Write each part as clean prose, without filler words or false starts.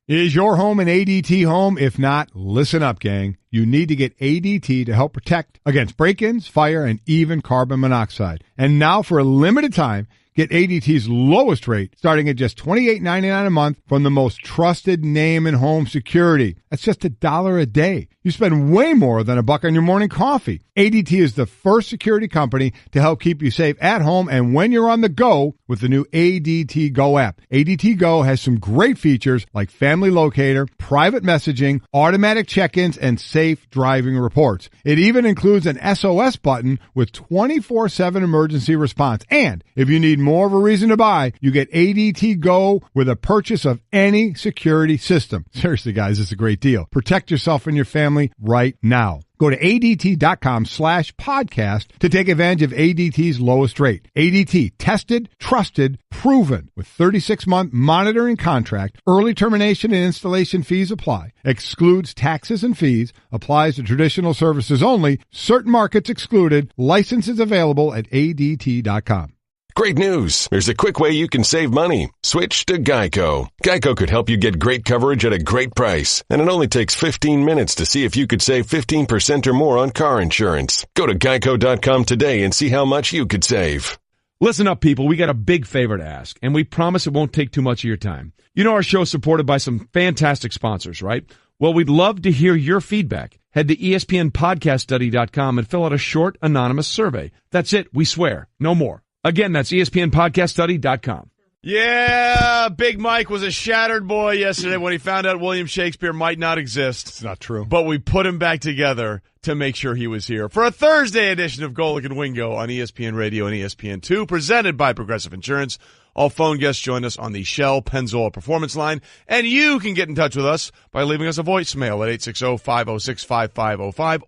Is your home an ADT home? If not, listen up, gang. You need to get ADT to help protect against break-ins, fire, and even carbon monoxide. And now, for a limited time, get ADT's lowest rate, starting at just $28.99 a month from the most trusted name in home security. That's just $1 a day. You spend way more than $1 on your morning coffee. ADT is the first security company to help keep you safe at home and when you're on the go with the new ADT Go app. ADT Go has some great features like family locator, private messaging, automatic check-ins, and safe driving reports. It even includes an SOS button with 24/7 emergency response. And if you need more of a reason to buy, you get ADT Go with a purchase of any security system. Seriously, guys, it's a great deal. Protect yourself and your family right now. Go to ADT.com/podcast to take advantage of ADT's lowest rate. ADT, tested, trusted, proven with 36-month monitoring contract. Early termination and installation fees apply. Excludes taxes and fees. Applies to traditional services only. Certain markets excluded. Licenses available at ADT.com. Great news! There's a quick way you can save money. Switch to Geico. Geico could help you get great coverage at a great price. And it only takes 15 minutes to see if you could save 15% or more on car insurance. Go to geico.com today and see how much you could save. Listen up, people. We got a big favor to ask, and we promise it won't take too much of your time. You know our show's supported by some fantastic sponsors, right? Well, we'd love to hear your feedback. Head to ESPNPodcastStudy.com and fill out a short, anonymous survey. That's it. We swear. No more. Again, that's ESPNPodcastStudy.com. Yeah, Big Mike was a shattered boy yesterday when he found out William Shakespeare might not exist. It's not true. But we put him back together to make sure he was here for a Thursday edition of Golic and Wingo on ESPN Radio and ESPN2, presented by Progressive Insurance. All phone guests join us on the Shell Pennzoil Performance Line, and you can get in touch with us by leaving us a voicemail at 860-506-5505,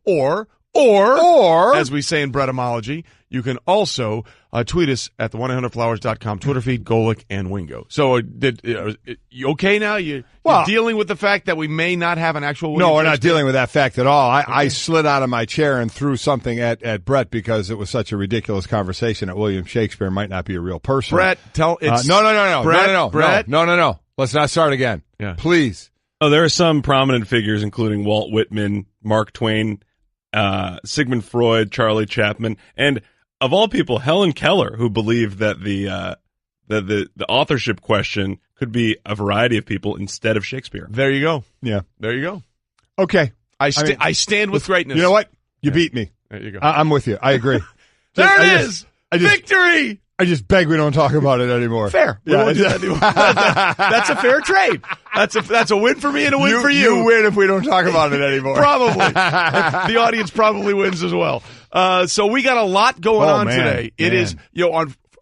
or, as we say in Bretomology, you can also tweet us at the 1-800-Flowers.com Twitter feed, Golic and Wingo. So, you okay now? You're dealing with the fact that we may not have an actual William No, we're not Shakespeare? dealing with that fact at all. I slid out of my chair and threw something at Brett because it was such a ridiculous conversation that William Shakespeare might not be a real person. Brett, tell it's No. Brett? No. Let's not start again. Yeah. Please. Oh, there are some prominent figures, including Walt Whitman, Mark Twain, Sigmund Freud, Charlie Chaplin, and of all people, Helen Keller, who believed that the authorship question could be a variety of people instead of Shakespeare. There you go. Yeah. There you go. Okay. I stand with greatness. You know what? You beat me. There you go. I'm with you. I agree. There it is. Victory. I just beg we don't talk about it anymore. Fair. We won't do that anymore. That's a fair trade. That's a win for me and a win for you. You win if we don't talk about it anymore. Probably. The audience probably wins as well. So we got a lot going on today. It is,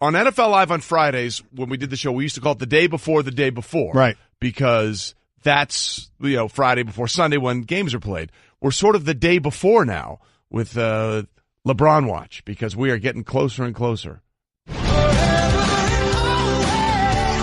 on NFL Live on Fridays, when we did the show, we used to call it the day before the day before. Right. Because that's, Friday before Sunday when games are played. We're sort of the day before now with LeBron Watch because we are getting closer and closer.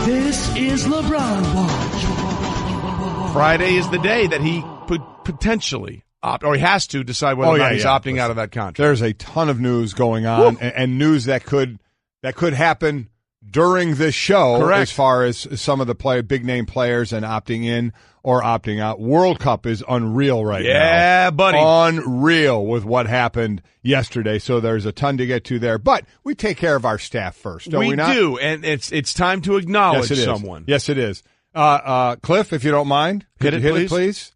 This is LeBron Watch. Friday is the day that he could potentially opt, or he has to decide whether or not he's opting out of that contract. There's a ton of news going on, and news that could happen during this show. Correct. As far as some of the big name players and opting in or opting out. World Cup is unreal right now. Yeah, buddy. Unreal with what happened yesterday. So there's a ton to get to there. But we take care of our staff first, don't we not? We do, and it's time to acknowledge someone. Yes, it is. Cliff, if you don't mind. Hit it, please.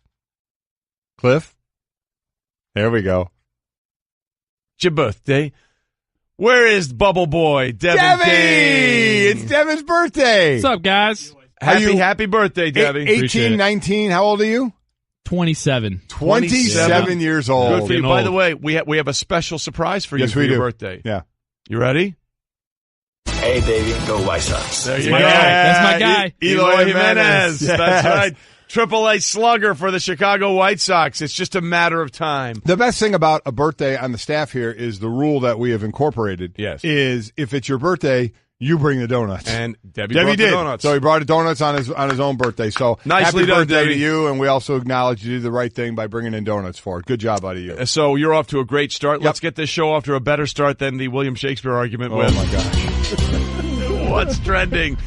Cliff. There we go. It's your birthday. Where is Bubble Boy? Debbie! It's Devin's birthday. What's up, guys? Happy birthday, Debbie. 18, 19, how old are you? 27. 27 years old. Good for you. By the way, we have a special surprise for you for your birthday. Yeah. You ready? Hey, baby, go White Sox. There you go. That's my guy. Eloy Jimenez. Yes. That's right. Triple-A slugger for the Chicago White Sox. It's just a matter of time. The best thing about a birthday on the staff here is the rule that we have incorporated. Yes. Is if it's your birthday, you bring the donuts. And Debbie did. the donuts. So he brought the donuts on his own birthday. So Nicely happy done, birthday Debbie. to you, and we also acknowledge you did the right thing by bringing in donuts for it. Good job out of you. So you're off to a great start. Yep. Let's get this show off to a better start than the William Shakespeare argument Oh with. my gosh. What's trending?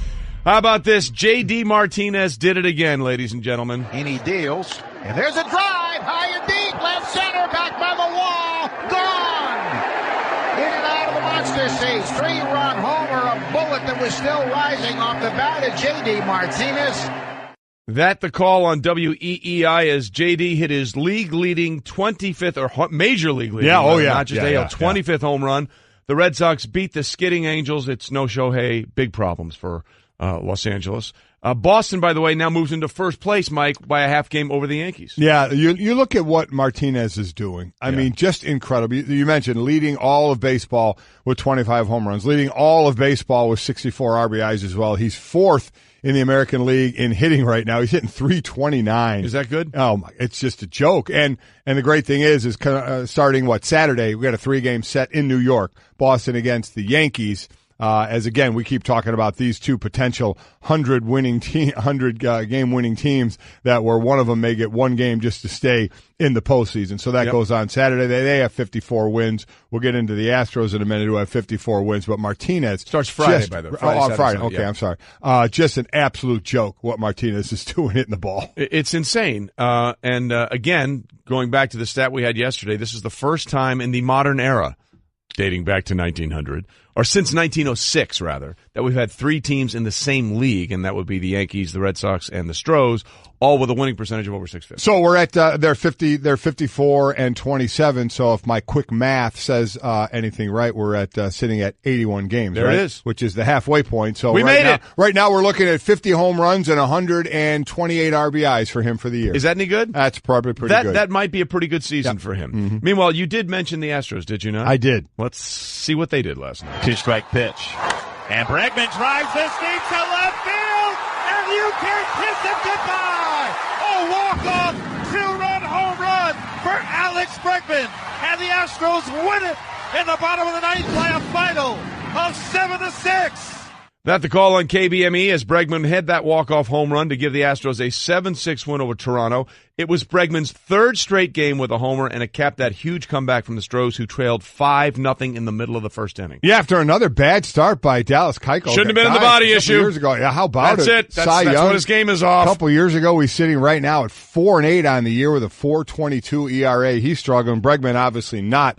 How about this? J.D. Martinez did it again, ladies and gentlemen. And he deals. And there's a drive. High and deep. Left center. Back by the wall. Gone. In and out of the monster seats. 3-run homer. A bullet that was still rising off the bat of J.D. Martinez. That the call on WEEI as J.D. hit his league-leading 25th, or major league-leading, not just AL, 25th home run. The Red Sox beat the skidding Angels. It's no Shohei. Big problems for Los Angeles. Boston, by the way, now moves into first place, Mike, by a half game over the Yankees. Yeah, you look at what Martinez is doing. I mean, just incredible. You mentioned leading all of baseball with 25 home runs, leading all of baseball with 64 RBIs as well. He's fourth in the American League in hitting right now. He's hitting 329. Is that good? Oh, my, it's just a joke. And the great thing is starting, Saturday, we got a 3-game set in New York, Boston against the Yankees. As again, we keep talking about these two potential 100 game winning teams that where one of them may get one game just to stay in the postseason. So that goes on Saturday. They have 54 wins. We'll get into the Astros in a minute who have 54 wins, but Martinez starts Friday, by the way. Friday. Okay, I'm sorry. Just an absolute joke what Martinez is doing hitting the ball. It's insane. Again, going back to the stat we had yesterday, this is the first time in the modern era, dating back to 1900, or since 1906, rather, that we've had 3 teams in the same league, and that would be the Yankees, the Red Sox, and the Stros, all with a winning percentage of over 650. So we're at they're 54 and 27. So if my quick math says anything right, we're at sitting at 81 games. There right? it is, which is the halfway point. So we made it. Right now we're looking at 50 home runs and 128 RBIs for him for the year. Is that any good? That's probably pretty good. That might be a pretty good season for him. Mm-hmm. Meanwhile, you did mention the Astros, did you not? I did. Let's see what they did last night. 2-strike pitch. And Bregman drives this deep to left field, and you can kiss him goodbye. A walk-off 2-run home run for Alex Bregman, and the Astros win it in the bottom of the 9th by a final of 7-6. That the call on KBME as Bregman had that walk-off home run to give the Astros a 7-6 win over Toronto. It was Bregman's 3rd straight game with a homer, and it capped that huge comeback from the Stros, who trailed 5-0 in the middle of the first inning. Yeah, after another bad start by Dallas Keuchel. Shouldn't have been in the body issue. Years ago. Yeah, how about That's it? That's what his game is off. A couple years ago, he's sitting right now at 4-8 on the year with a 4.22 ERA. He's struggling. Bregman obviously not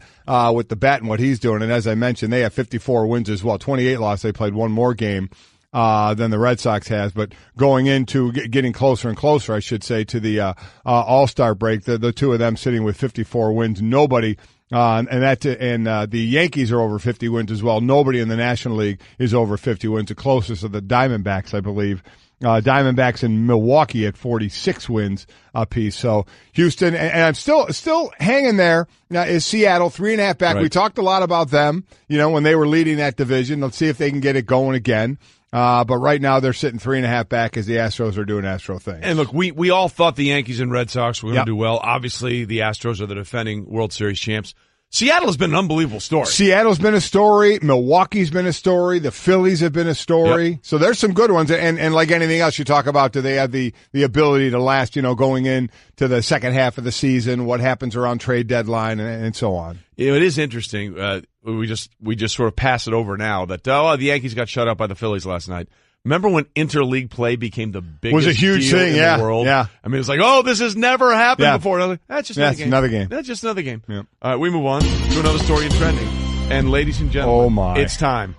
with the bat and what he's doing. And as I mentioned, they have 54 wins as well. 28 lost. They played one more game than the Red Sox has, but going into getting closer and closer, I should say, to the All-Star break, the two of them sitting with 54 wins. Nobody, the Yankees are over 50 wins as well. Nobody in the National League is over 50 wins. The closest are the Diamondbacks, I believe. Diamondbacks in Milwaukee at 46 wins apiece. So Houston, and I'm still hanging there. Now is Seattle 3.5 back. Right. We talked a lot about them, when they were leading that division. Let's see if they can get it going again. But right now they're sitting 3.5 back as the Astros are doing Astro things. And look, we all thought the Yankees and Red Sox were going to do well. Obviously, the Astros are the defending World Series champs. Seattle has been an unbelievable story. Seattle's been a story. Milwaukee's been a story. The Phillies have been a story. Yep. So there's some good ones. And like anything else you talk about, do they have the ability to last, going in to the second half of the season, what happens around trade deadline and so on. It is interesting. We just sort of pass it over now that, the Yankees got shut out by the Phillies last night. Remember when interleague play became the biggest was a huge deal thing, in the world? Yeah. I mean, it's like, this has never happened before. And I'm like, that's just another game. That's just another game. Yeah. All right, we move on to another story in trending. And ladies and gentlemen, it's time.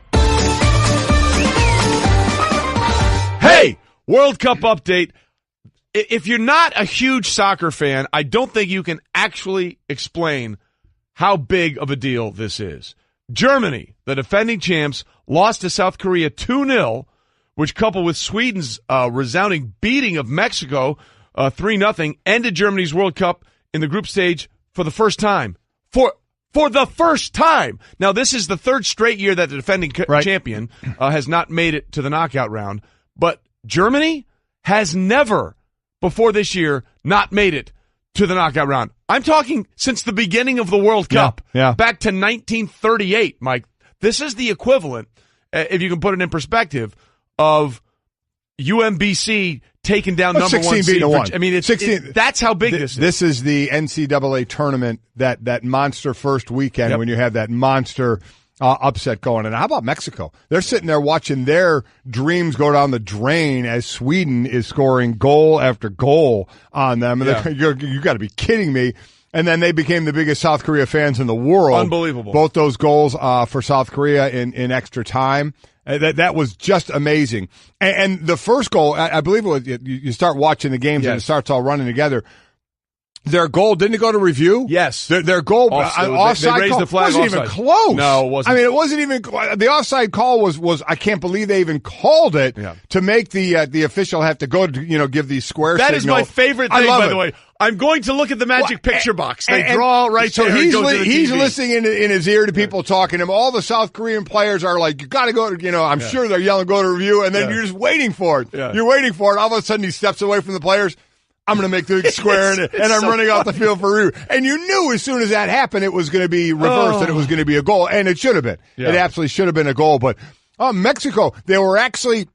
Hey, World Cup update. If you're not a huge soccer fan, I don't think you can actually explain how big of a deal this is. Germany, the defending champs, lost to South Korea 2-0, which coupled with Sweden's resounding beating of Mexico 3-0, ended Germany's World Cup in the group stage for the first time. For the first time. Now, this is the 3rd straight year that the defending champion has not made it to the knockout round. But Germany has never, before this year, not made it to the knockout round. I'm talking since the beginning of the World Cup, back to 1938, Mike. This is the equivalent, if you can put it in perspective, of UMBC taking down number 1 seed. I mean, that's how big this is. This is the NCAA tournament, that monster first weekend when you have that monster upset going. And how about Mexico? They're sitting there watching their dreams go down the drain as Sweden is scoring goal after goal on them. And you got to be kidding me. And then they became the biggest South Korea fans in the world. Unbelievable. Both those goals for South Korea in extra time. That was just amazing. And the first goal, I believe it was, you start watching the games and it starts all running together. Their goal, didn't it go to review? Yes. Their goal, offside they raised call, the flag wasn't offside. even close. No, it wasn't. I mean, it wasn't even, the offside call was I can't believe they even called it to make the official have to go to, give these square That signal. is my favorite thing, by the way. I'm going to look at the magic picture box. They draw right so there. He's listening in his ear to people talking to him. All the South Korean players are like, you got to go to, I'm sure they're yelling, go to review, and then you're just waiting for it. Yeah. You're waiting for it. All of a sudden he steps away from the players. I'm going to make the big square, and I'm running off the field for review. And you knew as soon as that happened, it was going to be reversed, and it was going to be a goal. And it should have been. Yeah. It absolutely should have been a goal. But Mexico, they were actually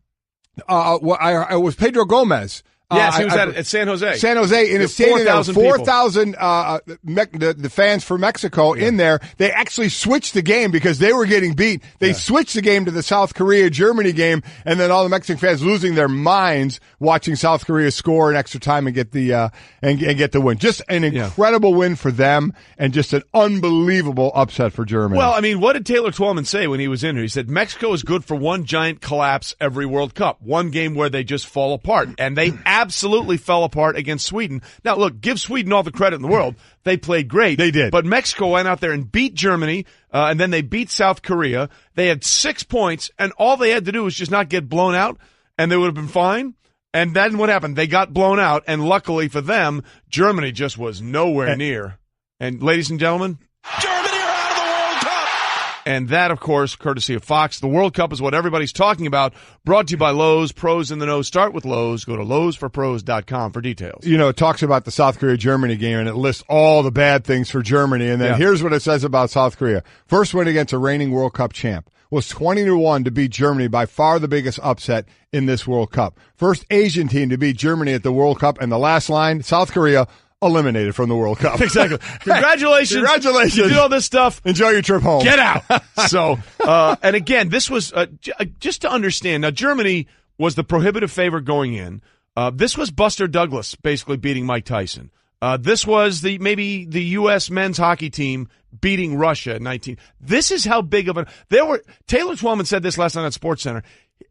it was Pedro Gomez. Yes, he was at San Jose. San Jose in a stadium of 4,000 the fans for Mexico in there. They actually switched the game because they were getting beat. They switched the game to the South Korea-Germany game, and then all the Mexican fans losing their minds watching South Korea score in extra time and get the and get the win. Just an incredible win for them, and just an unbelievable upset for Germany. Well, I mean, what did Taylor Twellman say when he was in here? He said Mexico is good for one giant collapse every World Cup, one game where they just fall apart, and they absolutely fell apart against Sweden. Now, look, give Sweden all the credit in the world. They played great. They did. But Mexico went out there and beat Germany, and then they beat South Korea. They had 6 points, and all they had to do was just not get blown out, and they would have been fine. And then what happened? They got blown out, and luckily for them, Germany just was nowhere near. And ladies and gentlemen, Germany are out of the World Cup! And that, of course, courtesy of Fox. The World Cup is what everybody's talking about. Brought to you by Lowe's. Pros in the know. Start with Lowe's. Go to lowesforpros.com for details. It talks about the South Korea-Germany game, and it lists all the bad things for Germany. And then here's what it says about South Korea. First win against a reigning World Cup champ. Was 20-1 to beat Germany, by far the biggest upset in this World Cup. First Asian team to beat Germany at the World Cup. And the last line, South Korea eliminated from the World Cup. Exactly. Congratulations. Congratulations. You did all this stuff. Enjoy your trip home. Get out. So, and again, this was, just to understand, now Germany was the prohibitive favorite going in. This was Buster Douglas basically beating Mike Tyson. This was maybe the U.S. men's hockey team beating Russia in 19. This is how big of Taylor Twellman said this last night on SportsCenter.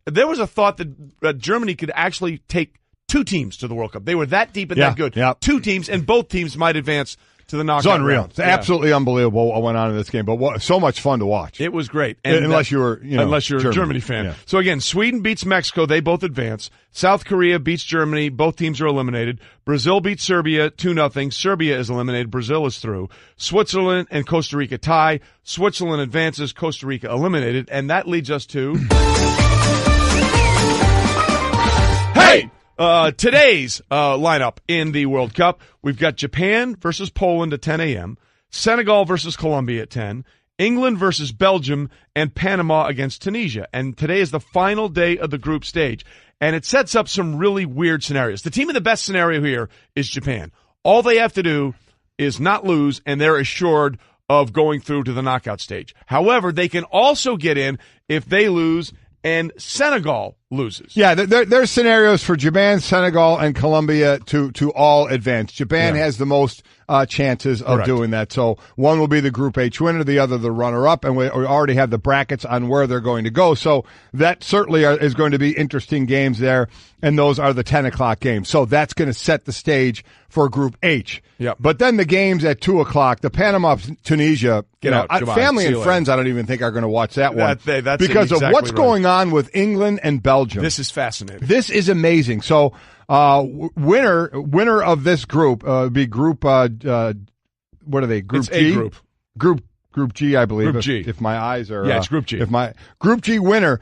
There was a thought that Germany could actually take 2 teams to the World Cup. They were that deep and that good. Yeah. 2 teams, and both teams might advance to the knockout. It's unreal. round. It's absolutely unbelievable what went on in this game, but so much fun to watch. It was great. And unless you're a Germany fan. Yeah. So again, Sweden beats Mexico. They both advance. South Korea beats Germany. Both teams are eliminated. Brazil beats Serbia 2-0. Serbia is eliminated. Brazil is through. Switzerland and Costa Rica tie. Switzerland advances. Costa Rica eliminated. And that leads us to... Hey! Today's lineup in the World Cup, we've got Japan versus Poland at 10 a.m., Senegal versus Colombia at 10, England versus Belgium, and Panama against Tunisia. And today is the final day of the group stage. And it sets up some really weird scenarios. The team in the best scenario here is Japan. All they have to do is not lose, and they're assured of going through to the knockout stage. However, they can also get in if they lose and Senegal loses. Yeah, there's scenarios for Japan, Senegal, and Colombia to all advance. Japan has the most chances of doing that. So one will be the Group H winner, the other the runner-up, and we already have the brackets on where they're going to go. So that certainly is going to be interesting games there, and those are the 10 o'clock games. So that's going to set the stage for Group H. Yep. But then the games at 2 o'clock, the Panama-Tunisia, family and friends, I don't even think are going to watch that one. That's because exactly of what's going on with England and Belgium. This is fascinating. This is amazing. So winner of this group be Group what are they? Group it's G? A group. Group G, I believe. Group G. If my eyes are it's Group G. If my Group G winner,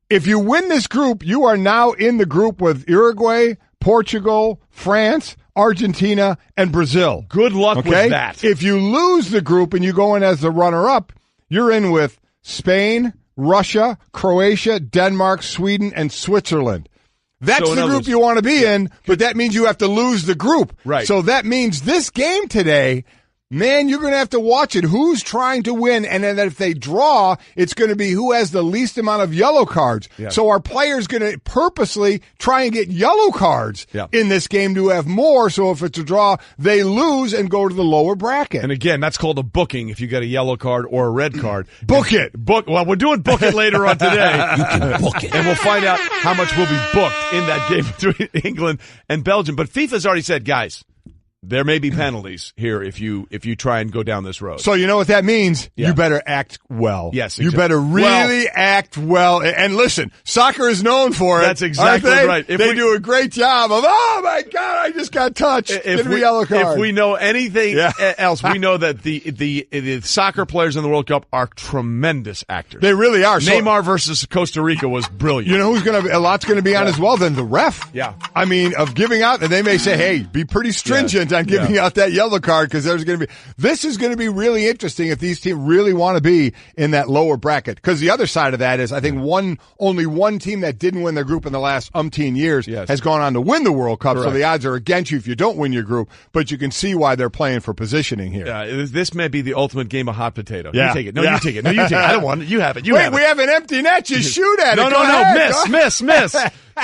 if you win this group, you are now in the group with Uruguay, Portugal, France, Argentina, and Brazil. Good luck with that. If you lose the group and you go in as the runner-up, you're in with Spain, Russia, Croatia, Denmark, Sweden, and Switzerland. That's the group you want to be in, but that means you have to lose the group. Right. So that means this game today, man, you're going to have to watch it. Who's trying to win? And then if they draw, it's going to be who has the least amount of yellow cards. Yeah. So our players going to purposely try and get yellow cards in this game to have more. So if it's a draw, they lose and go to the lower bracket. And again, that's called a booking if you get a yellow card or a red card. Book it. Well, we're doing book it later on today. You can book it. And we'll find out how much will be booked in that game between England and Belgium. But FIFA's already said, guys, there may be penalties here if you try and go down this road. So you know what that means? Yeah. You better act well. Yes, exactly. You better really act well. And listen, soccer is known for it. That's exactly right. They do a great job of, oh my God, I just got touched. If we, yellow card. If we know anything else, we know that the soccer players in the World Cup are tremendous actors. They really are. Neymar versus Costa Rica was brilliant. You know who's a lot's going to be on as well than the ref. Yeah. I mean, of giving out, and they may say, hey, be pretty stringent on giving out that yellow card because this is going to be really interesting if these teams really want to be in that lower bracket. Because the other side of that is I think only one team that didn't win their group in the last umpteen years has gone on to win the World Cup. Correct. So the odds are against you if you don't win your group, but you can see why they're playing for positioning here. This may be the ultimate game of hot potato. Yeah. You take it. No, you take it. No, you take it. I don't want it. You have it. Wait, we have an empty net. You shoot at it. No. Miss.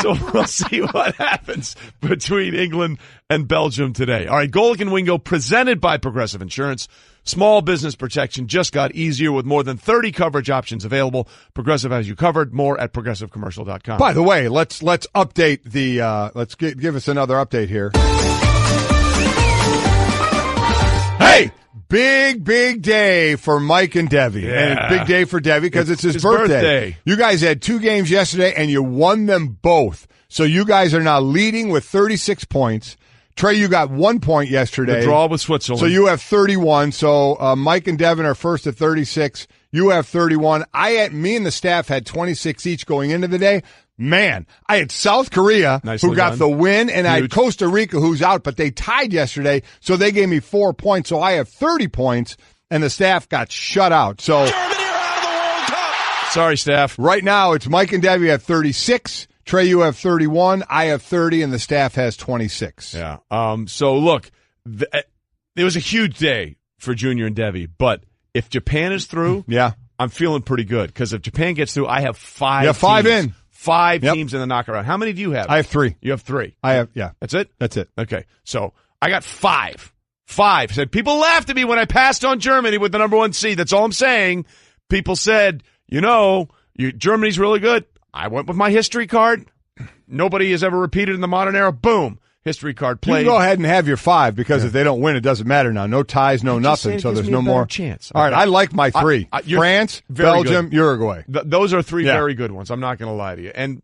So we'll see what happens between England and Belgium today. All right, Golic and Wingo presented by Progressive Insurance. Small business protection just got easier with more than 30 coverage options available. Progressive has you covered. More at progressivecommercial.com. By the way, let's update the let's give us another update here. Hey! Big day for Mike and Debbie. Yeah. And big day for Debbie because it's his birthday. You guys had 2 games yesterday, and you won them both. So you guys are now leading with 36 points. Trey, you got 1 point yesterday. The draw with Switzerland. So you have 31. So Mike and Devin are first at 36. You have 31. Me and the staff had 26 each going into the day. Man, I had South Korea, who got the win, and I had Costa Rica, who's out, but they tied yesterday, so they gave me 4 points. So I have 30 points, and the staff got shut out. So Germany are out of the World Cup. Sorry, staff. Right now, it's Mike and Debbie have 36. Trey, you have 31. I have 30, and the staff has 26. Yeah. So look, it was a huge day for Junior and Debbie, but if Japan is through, I'm feeling pretty good because if Japan gets through, I have 5. Yeah, 5 teams. in. 5 teams in the knockout. How many do you have? I have 3. You have 3. I have, That's it? That's it. Okay. So I got 5. 5. Said people laughed at me when I passed on Germany with the number 1 seed. That's all I'm saying. People said, Germany's really good. I went with my history card. Nobody has ever repeated in the modern era. Boom. History card played. You can go ahead and have your 5 because if they don't win, it doesn't matter now. No ties, no nothing. So there's no more chance. All right, I like my 3: France, Belgium, Uruguay. Those are 3 very good ones. I'm not going to lie to you. And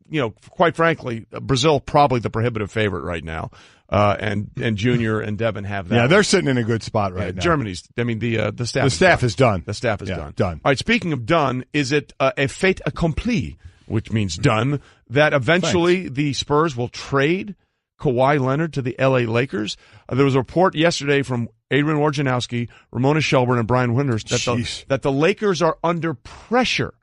quite frankly, Brazil probably the prohibitive favorite right now. And Junior and Devin have that. Yeah, they're sitting in a good spot right now. Germany's. I mean the staff. The staff is done. The staff is done. Done. All right. Speaking of done, is it a fait accompli, which means done, that eventually the Spurs will trade Kawhi Leonard to the L.A. Lakers? There was a report yesterday from Adrian Wojnarowski, Ramona Shelburne, and Brian Winters that the Lakers are under pressure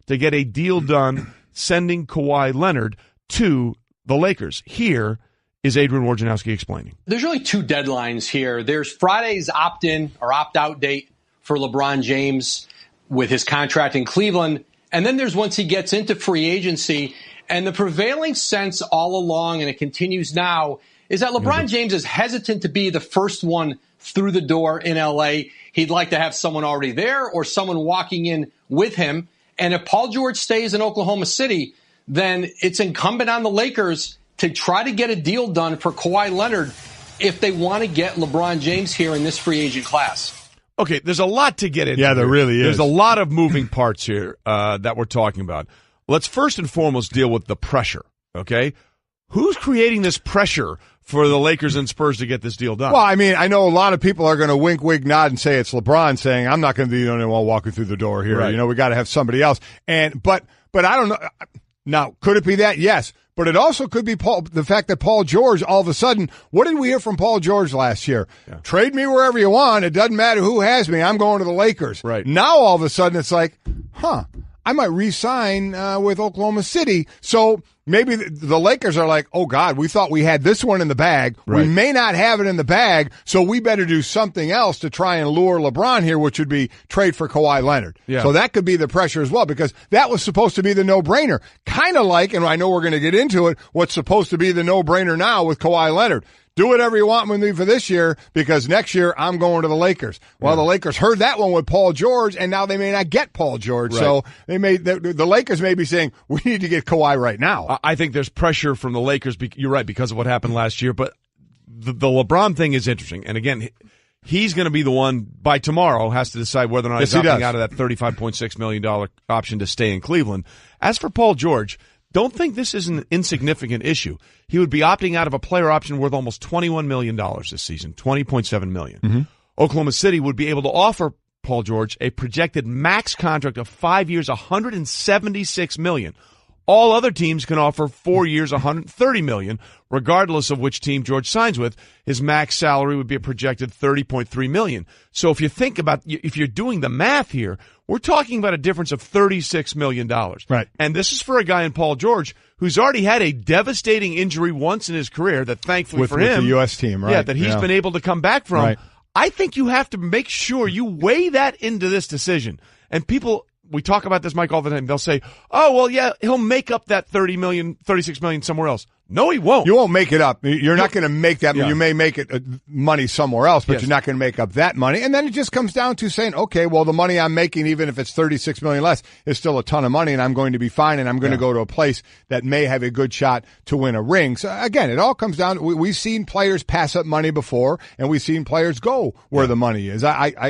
to get a deal done sending Kawhi Leonard to the Lakers. Here is Adrian Wojnarowski explaining. There's really 2 deadlines here. There's Friday's opt-in or opt-out date for LeBron James with his contract in Cleveland, and then there's once he gets into free agency. And the prevailing sense all along, and it continues now, is that LeBron James is hesitant to be the first one through the door in L.A. He'd like to have someone already there or someone walking in with him. And if Paul George stays in Oklahoma City, then it's incumbent on the Lakers to try to get a deal done for Kawhi Leonard if they want to get LeBron James here in this free agent class. Okay, there's a lot to get into. Yeah, there really is. There's a lot of moving parts here that we're talking about. Let's first and foremost deal with the pressure, okay? Who's creating this pressure for the Lakers and Spurs to get this deal done? Well, I mean, I know a lot of people are going to wink, nod, and say it's LeBron saying, I'm not going to be the only one walking through the door here. Right. We got to have somebody else. But I don't know. Now, could it be that? Yes. But it also could be the fact that Paul George, all of a sudden, what did we hear from Paul George last year? Yeah. Trade me wherever you want. It doesn't matter who has me. I'm going to the Lakers. Right. Now, all of a sudden, it's like, I might re-sign with Oklahoma City. So maybe the Lakers are like, oh, God, we thought we had this one in the bag. Right. We may not have it in the bag, so we better do something else to try and lure LeBron here, which would be trade for Kawhi Leonard. Yeah. So that could be the pressure as well, because that was supposed to be the no-brainer. Kind of like, and I know we're going to get into it, what's supposed to be the no-brainer now with Kawhi Leonard. Do whatever you want with me for this year, because next year I'm going to the Lakers. Well, the Lakers heard that one with Paul George, and now they may not get Paul George. Right. So the Lakers may be saying, we need to get Kawhi right now. I think there's pressure from the Lakers. You're right, because of what happened last year. But the LeBron thing is interesting. And again, he's going to be the one by tomorrow has to decide whether or not he's opting out of that $35.6 million option to stay in Cleveland. As for Paul George, don't think this is an insignificant issue. He would be opting out of a player option worth almost $21 million this season, $20.7 million. Mm-hmm. Oklahoma City would be able to offer Paul George a projected max contract of 5 years, $176 million. All other teams can offer 4 years, $130 million, regardless of which team George signs with. His max salary would be a projected $30.3 million. So if you think about, if you're doing the math here, we're talking about a difference of $36 million. Right. And this is for a guy in Paul George who's already had a devastating injury once in his career that thankfully for him. With the U.S. team, right? Yeah, that he's been able to come back from. Right. I think you have to make sure you weigh that into this decision. And people, we talk about this, Mike, all the time. They'll say, oh, well, yeah, he'll make up that $36 million somewhere else. No, he won't. You won't make it up. You're not going to make that. Yeah. You may make it money somewhere else, but Yes. you're not going to make up that money. And then it just comes down to saying, okay, well, the money I'm making, even if it's $36 million less, is still a ton of money, and I'm going to be fine, and I'm going to go to a place that may have a good shot to win a ring. So again, it all comes down to, we've seen players pass up money before, and we've seen players go where the money is.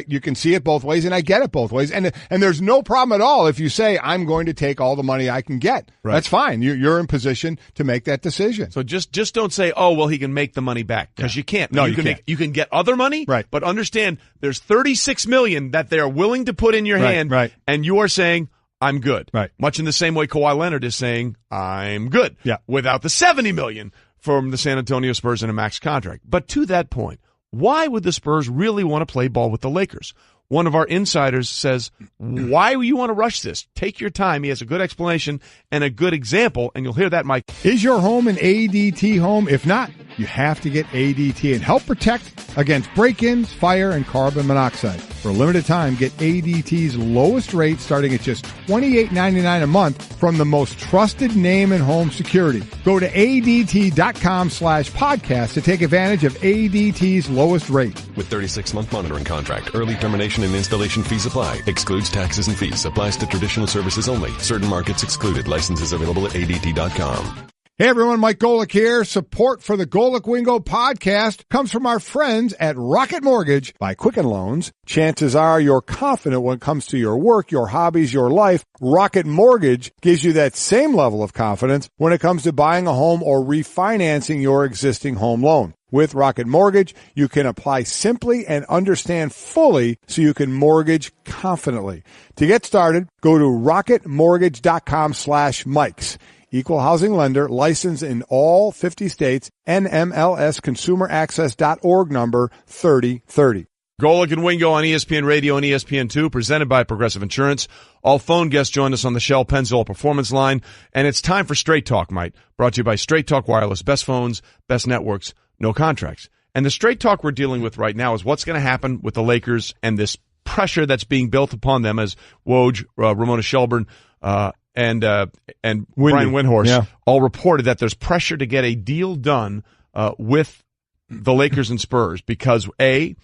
You can see it both ways, and I get it both ways. And there's no problem at all if you say, I'm going to take all the money I can get. Right. That's fine. You're in position to make that decision. So just don't say, oh, well, he can make the money back, because you can't. No, you can't. You can get other money, right? But understand there's $36 million that they're willing to put in your hand, right. And you are saying, I'm good. Right. Much in the same way Kawhi Leonard is saying, I'm good. Yeah. Without the $70 million from the San Antonio Spurs in a max contract. But to that point, why would the Spurs really want to play ball with the Lakers? One of our insiders says, why do you want to rush this? Take your time. He has a good explanation and a good example, and you'll hear that, Mike. Is your home an ADT home? If not, you have to get ADT and help protect against break-ins, fire, and carbon monoxide. For a limited time, get ADT's lowest rate starting at just $28.99 a month from the most trusted name in home security. Go to ADT.com/podcast to take advantage of ADT's lowest rate. With 36-month monitoring contract, early termination and installation fees apply. Excludes taxes and fees. Applies to traditional services only. Certain markets excluded. Licenses available at ADT.com. Hey everyone, Mike Golic here. Support for the Golic Wingo podcast comes from our friends at Rocket Mortgage by Quicken Loans. Chances are you're confident when it comes to your work, your hobbies, your life. Rocket Mortgage gives you that same level of confidence when it comes to buying a home or refinancing your existing home loan. With Rocket Mortgage, you can apply simply and understand fully so you can mortgage confidently. To get started, go to rocketmortgage.com/Mikes. Equal housing lender, licensed in all 50 states, NMLSconsumeraccess.org number 3030. Golic and Wingo on ESPN Radio and ESPN2, presented by Progressive Insurance. All phone guests join us on the Shell Pennzoil Performance Line, and it's time for Straight Talk, Mike, brought to you by Straight Talk Wireless. Best phones, best networks, no contracts. And the Straight Talk we're dealing with right now is what's going to happen with the Lakers and this pressure that's being built upon them as Woj, Ramona Shelburne, and Brian Windhorst all reported that there's pressure to get a deal done with the Lakers and Spurs because, A,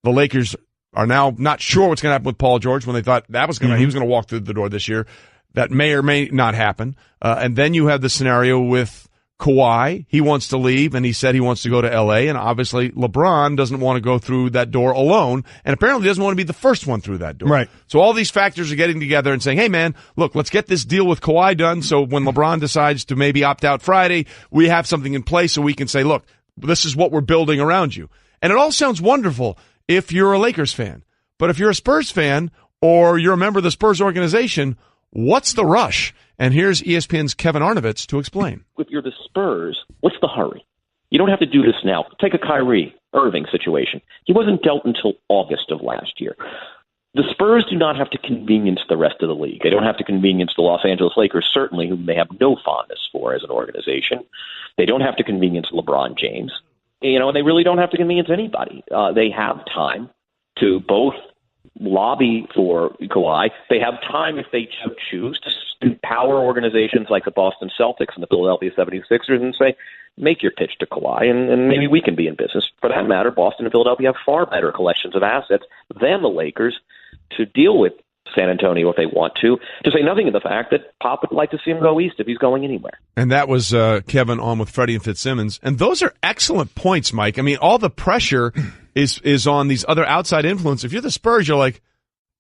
the Lakers are now not sure what's going to happen with Paul George when they thought that was going to he was going to walk through the door this year. That may or may not happen. And then you have the scenario with Kawhi. He wants to leave, and he said he wants to go to L.A., and obviously LeBron doesn't want to go through that door alone, and apparently doesn't want to be the first one through that door. Right. So all these factors are getting together and saying, hey, man, look, let's get this deal with Kawhi done so when LeBron decides to maybe opt out Friday, we have something in place so we can say, look, this is what we're building around you. And it all sounds wonderful if you're a Lakers fan. But if you're a Spurs fan or you're a member of the Spurs organization, what's the rush? And here's ESPN's Kevin Arnovitz to explain. If you're the Spurs, what's the hurry? You don't have to do this now. Take a Kyrie Irving situation. He wasn't dealt until August of last year. The Spurs do not have to convenience the rest of the league. They don't have to convenience the Los Angeles Lakers, certainly, whom they have no fondness for as an organization. They don't have to convenience LeBron James. And they really don't have to convenience anybody. They have time to both lobby for Kawhi. They have time, if they choose, to empower organizations like the Boston Celtics and the Philadelphia 76ers and say, make your pitch to Kawhi, and maybe we can be in business. For that matter, Boston and Philadelphia have far better collections of assets than the Lakers to deal with San Antonio if they want to say nothing of the fact that Pop would like to see him go east if he's going anywhere. And that was Kevin on with Freddie and Fitzsimmons. And those are excellent points, Mike. I mean, all the pressure is on these other outside influence. If you're the Spurs, you're like,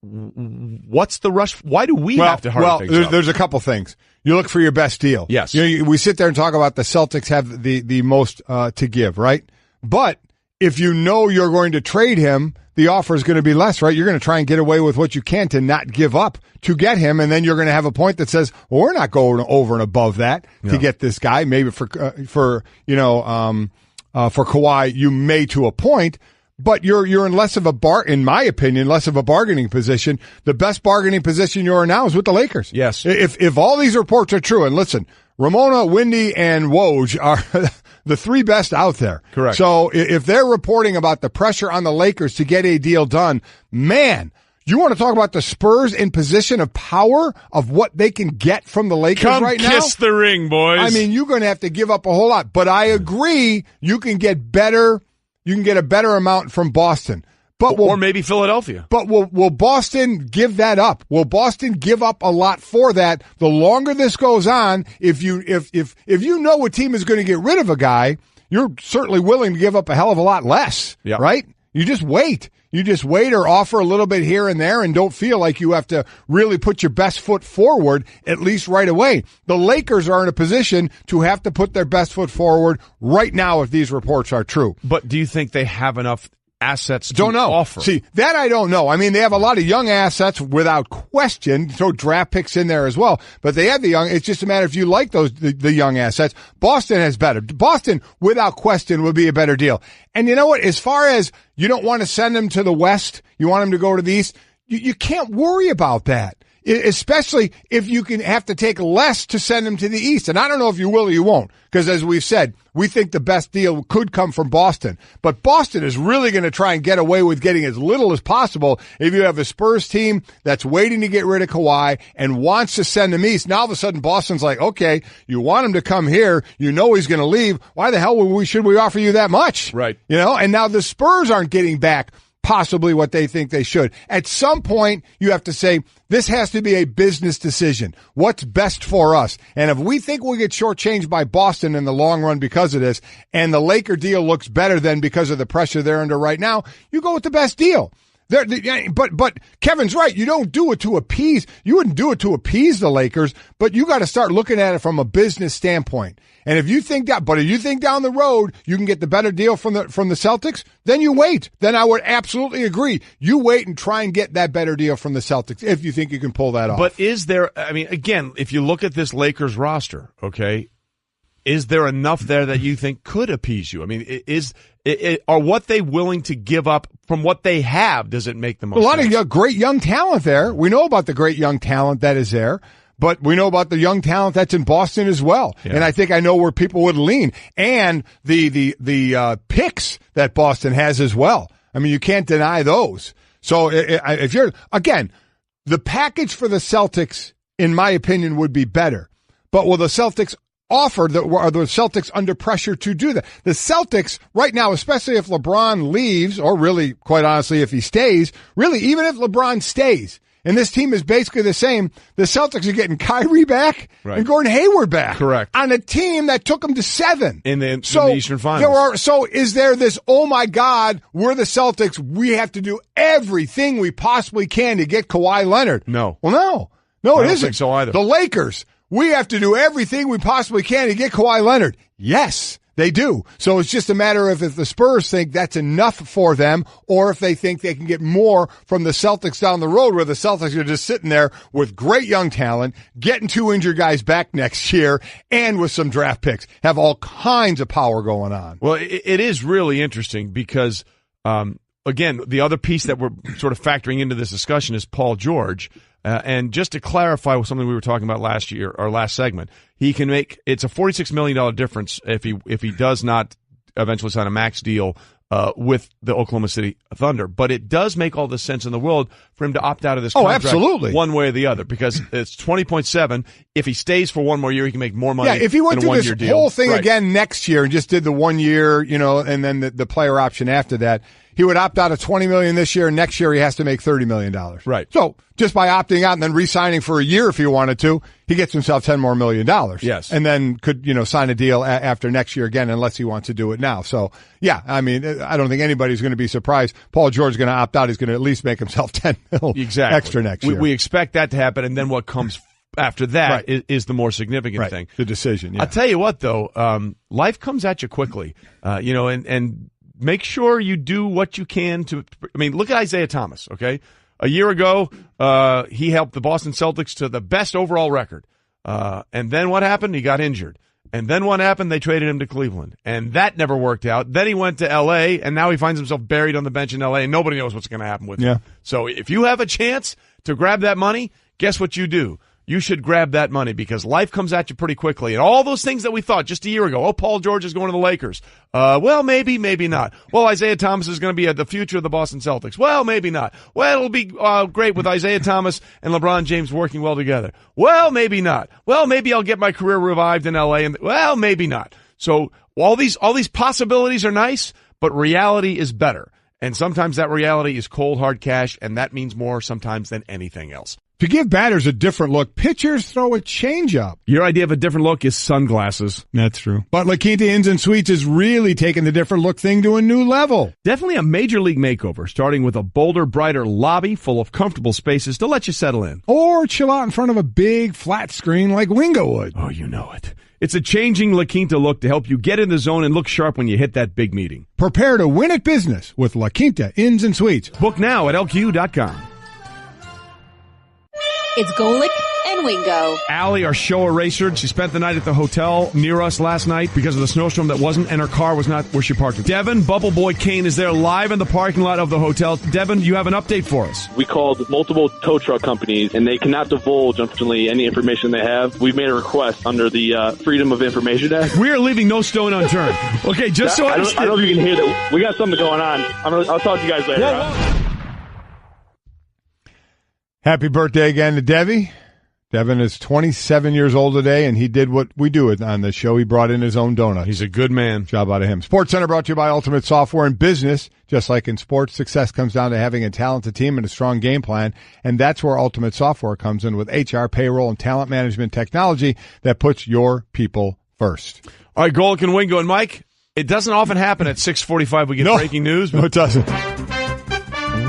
what's the rush? Why do we have to hurry things up? There's a couple things. You look for your best deal. Yes. We sit there and talk about the Celtics have the most to give, right? But if you know you're going to trade him, the offer is going to be less, right? You're going to try and get away with what you can to not give up to get him, and then you're going to have a point that says, well, we're not going over and above that to get this guy. Maybe for Kawhi, you may to a point, but you're in less of a in my opinion, less of a bargaining position. The best bargaining position you're in now is with the Lakers. Yes. If all these reports are true, and listen, Ramona, Windy, and Woj are the three best out there. Correct. So if they're reporting about the pressure on the Lakers to get a deal done, man, you want to talk about the Spurs in position of power of what they can get from the Lakers right now? Come kiss the ring, boys. I mean, you're going to have to give up a whole lot. But I agree, you can get better. You can get a better amount from Boston. Or maybe Philadelphia. But will Boston give that up? Will Boston give up a lot for that? The longer this goes on, if you know a team is going to get rid of a guy, you're certainly willing to give up a hell of a lot less, right? You just wait. You just wait or offer a little bit here and there and don't feel like you have to really put your best foot forward, at least right away. The Lakers are in a position to have to put their best foot forward right now if these reports are true. But do you think they have enough assets to offer? See, that I don't know. I mean, they have a lot of young assets without question. Throw draft picks in there as well. But they have the young. It's just a matter if you like the young assets. Boston has better. Boston, without question, would be a better deal. And you know what? As far as you don't want to send them to the West, you want them to go to the East, you can't worry about that. Especially if you can have to take less to send them to the East. And I don't know if you will or you won't, because as we've said, we think the best deal could come from Boston. But Boston is really going to try and get away with getting as little as possible if you have a Spurs team that's waiting to get rid of Kawhi and wants to send him East. Now all of a sudden Boston's like, okay, you want him to come here. You know he's going to leave. Why the hell should we offer you that much? Right. And now the Spurs aren't getting back possibly what they think they should. At some point, you have to say, this has to be a business decision. What's best for us? And if we think we'll get shortchanged by Boston in the long run because of this, and the Laker deal looks better than because of the pressure they're under right now, you go with the best deal. But Kevin's right. You don't do it to appease. You wouldn't do it to appease the Lakers, but you got to start looking at it from a business standpoint. And if you think down the road you can get the better deal from the Celtics, then you wait. Then I would absolutely agree. You wait and try and get that better deal from the Celtics if you think you can pull that off. But is there? I mean, again, if you look at this Lakers roster, okay, is there enough there that you think could appease you? I mean, are what they willing to give up from what they have? Does it make the most? A lot sense? of great young talent there. We know about the great young talent that is there. But we know about the young talent that's in Boston as well. Yeah. And I think I know where people would lean. And the picks that Boston has as well. I mean, you can't deny those. So if you're, again, the package for the Celtics, in my opinion, would be better. But will the Celtics are the Celtics under pressure to do that? The Celtics right now, especially if LeBron leaves, or really, quite honestly, if he stays, really, even if LeBron stays, and this team is basically the same, the Celtics are getting Kyrie back and Gordon Hayward back. Correct. On a team that took them to 7. In the Eastern Finals. So is there this, oh my God, we're the Celtics, we have to do everything we possibly can to get Kawhi Leonard? No. Well, no. No, it isn't. I don't think so either. The Lakers, we have to do everything we possibly can to get Kawhi Leonard. Yes. They do. So it's just a matter of if the Spurs think that's enough for them or if they think they can get more from the Celtics down the road, where the Celtics are just sitting there with great young talent, getting 2 injured guys back next year, and with some draft picks. Have all kinds of power going on. Well, it is really interesting because again, the other piece that we're sort of factoring into this discussion is Paul George. And just to clarify something we were talking about last year, or last segment, it's a $46 million difference if he does not eventually sign a max deal with the Oklahoma City Thunder. But it does make all the sense in the world for him to opt out of this contract absolutely. one way or the other, because it's 20.7. If he stays for one more year, he can make more money. Yeah, if he went in a through this deal. whole thing again next year and just did the 1 year, and then the player option after that, he would opt out of $20 million this year, and next year he has to make $30 million. Right. So just by opting out and then re-signing for a year if he wanted to, he gets himself $10 more million. Yes. And then could, sign a deal after next year again, unless he wants to do it now. So, yeah, I mean, I don't think anybody's going to be surprised. Paul George is going to opt out. He's going to at least make himself $10 million extra next year. We expect that to happen, and then what comes after that is the more significant thing. The decision, yeah. I'll tell you what, though, life comes at you quickly, and make sure you do what you can to – I mean, look at Isaiah Thomas, okay? A year ago, he helped the Boston Celtics to the best overall record. And then what happened? He got injured. And then what happened? They traded him to Cleveland. And that never worked out. Then he went to L.A., and now he finds himself buried on the bench in L.A., and nobody knows what's going to happen with him. So if you have a chance to grab that money, guess what you do? You should grab that money, because life comes at you pretty quickly. And all those things that we thought just a year ago, Paul George is going to the Lakers. Well, maybe, maybe not. Well, Isaiah Thomas is going to be the future of the Boston Celtics. Well, maybe not. Well, it'll be great with Isaiah Thomas and LeBron James working well together. Well, maybe not. Well, maybe I'll get my career revived in L.A. And well, maybe not. So all these possibilities are nice, but reality is better. And sometimes that reality is cold, hard cash, and that means more sometimes than anything else. To give batters a different look, pitchers throw a changeup. Your idea of a different look is sunglasses. That's true. But La Quinta Inns and Suites is really taking the different look thing to a new level. Definitely a major league makeover, starting with a bolder, brighter lobby full of comfortable spaces to let you settle in. Or chill out in front of a big flat screen like Wingo would. Oh, you know it. It's a changing La Quinta look to help you get in the zone and look sharp when you hit that big meeting. Prepare to win at business with La Quinta Inns and Suites. Book now at LQ.com. It's Golic and Wingo. Allie, our show eraser, she spent the night at the hotel near us last night because of the snowstorm that wasn't, and her car was not where she parked it. Devin, Bubble Boy Kane is there live in the parking lot of the hotel. Devin, you have an update for us. We called multiple tow truck companies, and they cannot divulge, unfortunately, any information they have. We've made a request under the Freedom of Information Act. We are leaving no stone unturned. Okay, just so I understand. I don't know if you can hear that. We got something going on. I'll talk to you guys later. Whoa. Happy birthday again to Debbie. Devin is 27 years old today, and he did what we do on the show. He brought in his own donut. He's a good man. Job out of him. Sports Center brought to you by Ultimate Software and Business. Just like in sports, success comes down to having a talented team and a strong game plan, and that's where Ultimate Software comes in with HR, payroll, and talent management technology that puts your people first. All right, Golic and Wingo and Mike, it doesn't often happen at 6:45 we get breaking news. No, it doesn't.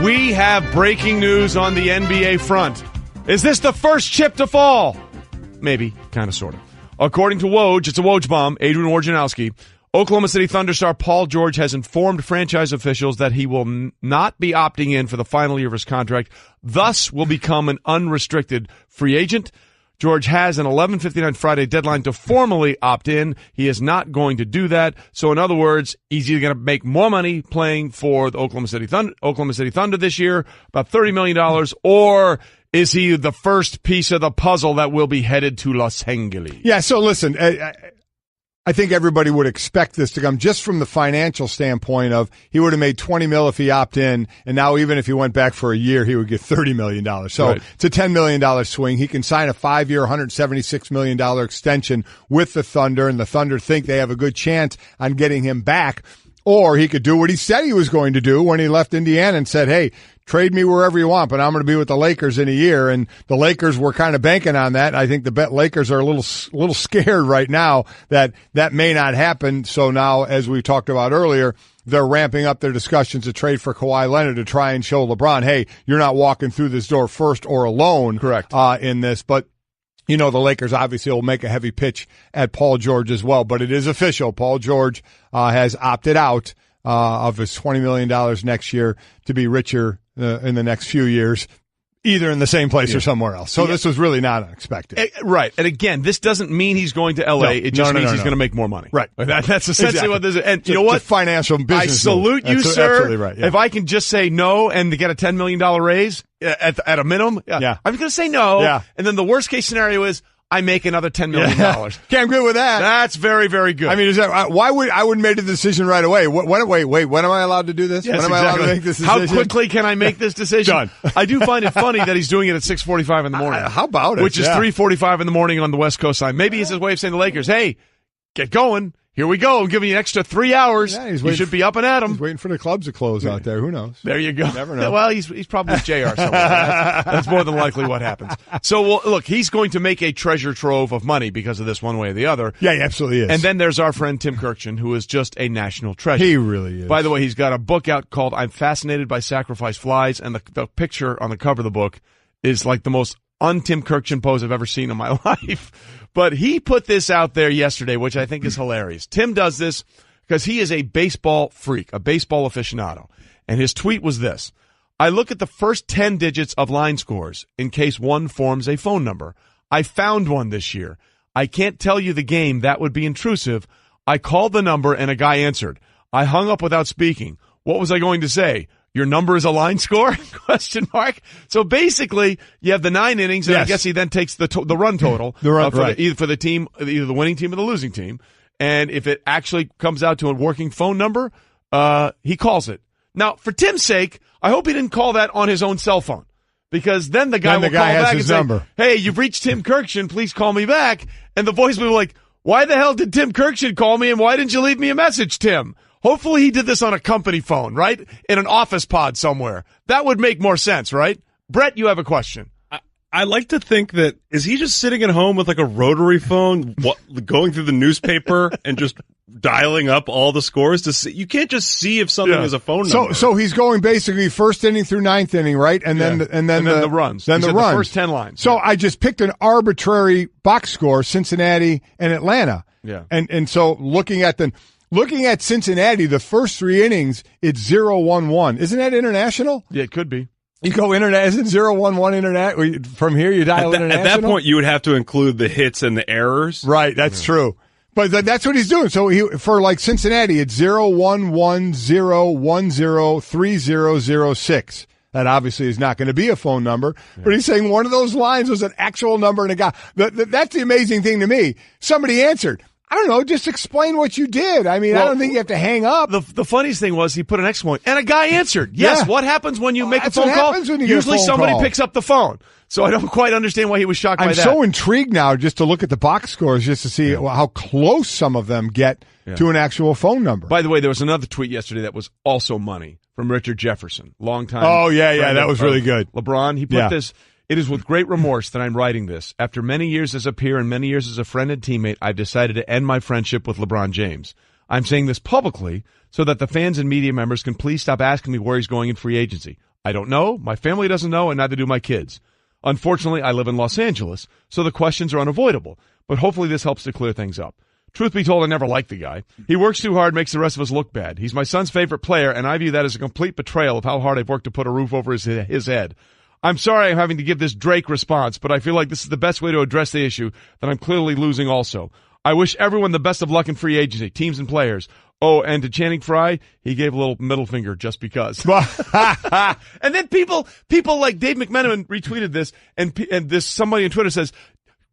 We have breaking news on the NBA front. Is this the first chip to fall? Maybe, kind of, sort of. According to Woj, it's a Woj bomb, Adrian Wojnarowski, Oklahoma City Thunder star Paul George has informed franchise officials that he will not be opting in for the final year of his contract, thus will become an unrestricted free agent. George has an 11:59 Friday deadline to formally opt in. He is not going to do that. So in other words, he's either going to make more money playing for the Oklahoma City Thunder this year, about $30 million, or is he the first piece of the puzzle that will be headed to Los Angeles? Yeah, so listen, I think everybody would expect this to come just from the financial standpoint of he would have made $20 million if he opted in, and now even if he went back for a year, he would get $30 million. So It's a $10 million swing. He can sign a 5-year, $176 million extension with the Thunder, and the Thunder think they have a good chance on getting him back. Or he could do what he said he was going to do when he left Indiana and said, hey, trade me wherever you want, but I'm going to be with the Lakers in a year. And the Lakers were kind of banking on that. I think the Lakers are a little scared right now that may not happen. So now, as we talked about earlier, they're ramping up their discussions to trade for Kawhi Leonard to try and show LeBron, hey, you're not walking through this door first or alone. Correct. In this. But you know, the Lakers obviously will make a heavy pitch at Paul George as well, but it is official. Paul George has opted out of his $20 million next year to be richer in the next few years either in the same place or somewhere else. So this was really not unexpected. Right. And again, this doesn't mean he's going to L.A. It just means he's going to make more money. Right. That's essentially what this is. And you know what? Financial business. I salute you, sir. Absolutely right. Yeah. If I can just say no and to get a $10 million raise at a minimum, I'm going to say no. Yeah. And then the worst case scenario is I make another $10 million. Okay, I'm good with that. That's very, very good. I mean, is that I wouldn't make a decision right away? Wait, when am I allowed to do this? Yes, when am I allowed to make this decision? How quickly can I make this decision? Done. I do find it funny that he's doing it at 6:45 in the morning. How about it? Which is 3:45 in the morning on the West Coast side. Maybe it's his way of saying to the Lakers, hey, get going. Here we go. I'm giving you an extra 3 hours. Yeah, you should be up and at him. He's waiting for the clubs to close out there. Who knows? There you go. You never know. Well, he's probably with JR somewhere. That's more than likely what happens. So, look, he's going to make a treasure trove of money because of this one way or the other. Yeah, he absolutely is. And then there's our friend Tim Kirkchin, who is just a national treasure. He really is. By the way, he's got a book out called I'm Fascinated by Sacrifice Flies, and the picture on the cover of the book is like the most un-Tim Kirkchin pose I've ever seen in my life. But he put this out there yesterday, which I think is hilarious. Tim does this because he is a baseball freak, a baseball aficionado. And his tweet was this: I look at the first 10 digits of line scores in case one forms a phone number. I found one this year. I can't tell you the game. That would be intrusive. I called the number and a guy answered. I hung up without speaking. What was I going to say? Your number is a line score? ? So basically, you have the 9 innings, and I guess he then takes the run total either for the team, either the winning team or the losing team. And if it actually comes out to a working phone number, he calls it. Now, for Tim's sake, I hope he didn't call that on his own call phone, because then the guy will call back and say, hey, you've reached Tim Kirkchin, please call me back. And the voice will be like, why the hell did Tim Kirkchin call me, and why didn't you leave me a message, Tim? Hopefully he did this on a company phone, right? In an office pod somewhere. That would make more sense, right? Brett, you have a question. I like to think that, is he just sitting at home with like a rotary phone, going through the newspaper and just dialing up all the scores to see? You can't just see if something is a phone number. So he's going basically first inning through ninth inning, right? And then the runs. Then the runs. The first 10 lines. So I just picked an arbitrary box score, Cincinnati and Atlanta. Yeah. And so looking at Cincinnati, the first 3 innings, it's 0-1-1. Isn't that international? Yeah, it could be. You go internet, isn't 0-1-1 internet? From here, you dial international? At that point, you would have to include the hits and the errors. Right, that's true. But that's what he's doing. So for like Cincinnati, it's 0-1-1-0-1-0-3006. That obviously is not going to be a phone number, but he's saying one of those lines was an actual number and a guy. That's the amazing thing to me. Somebody answered. I don't know. Just explain what you did. I mean, I don't think you have to hang up. The funniest thing was he put an exclamation point, and a guy answered. Yes. What happens when you make a phone call? Usually somebody picks up the phone. So I don't quite understand why he was shocked by that. I'm so intrigued now just to look at the box scores just to see how close some of them get to an actual phone number. By the way, there was another tweet yesterday that was also money from Richard Jefferson, longtime. Oh, yeah. That was really good. LeBron, he put this. It is with great remorse that I'm writing this. After many years as a peer and many years as a friend and teammate, I've decided to end my friendship with LeBron James. I'm saying this publicly so that the fans and media members can please stop asking me where he's going in free agency. I don't know, my family doesn't know, and neither do my kids. Unfortunately, I live in Los Angeles, so the questions are unavoidable, but hopefully this helps to clear things up. Truth be told, I never liked the guy. He works too hard, makes the rest of us look bad. He's my son's favorite player, and I view that as a complete betrayal of how hard I've worked to put a roof over his head. I'm sorry I'm having to give this Drake response, but I feel like this is the best way to address the issue that I'm clearly losing also. I wish everyone the best of luck in free agency, teams and players. Oh, and to Channing Frye, he gave a little middle finger just because. And then people like Dave McMenamin retweeted this, and this somebody on Twitter says,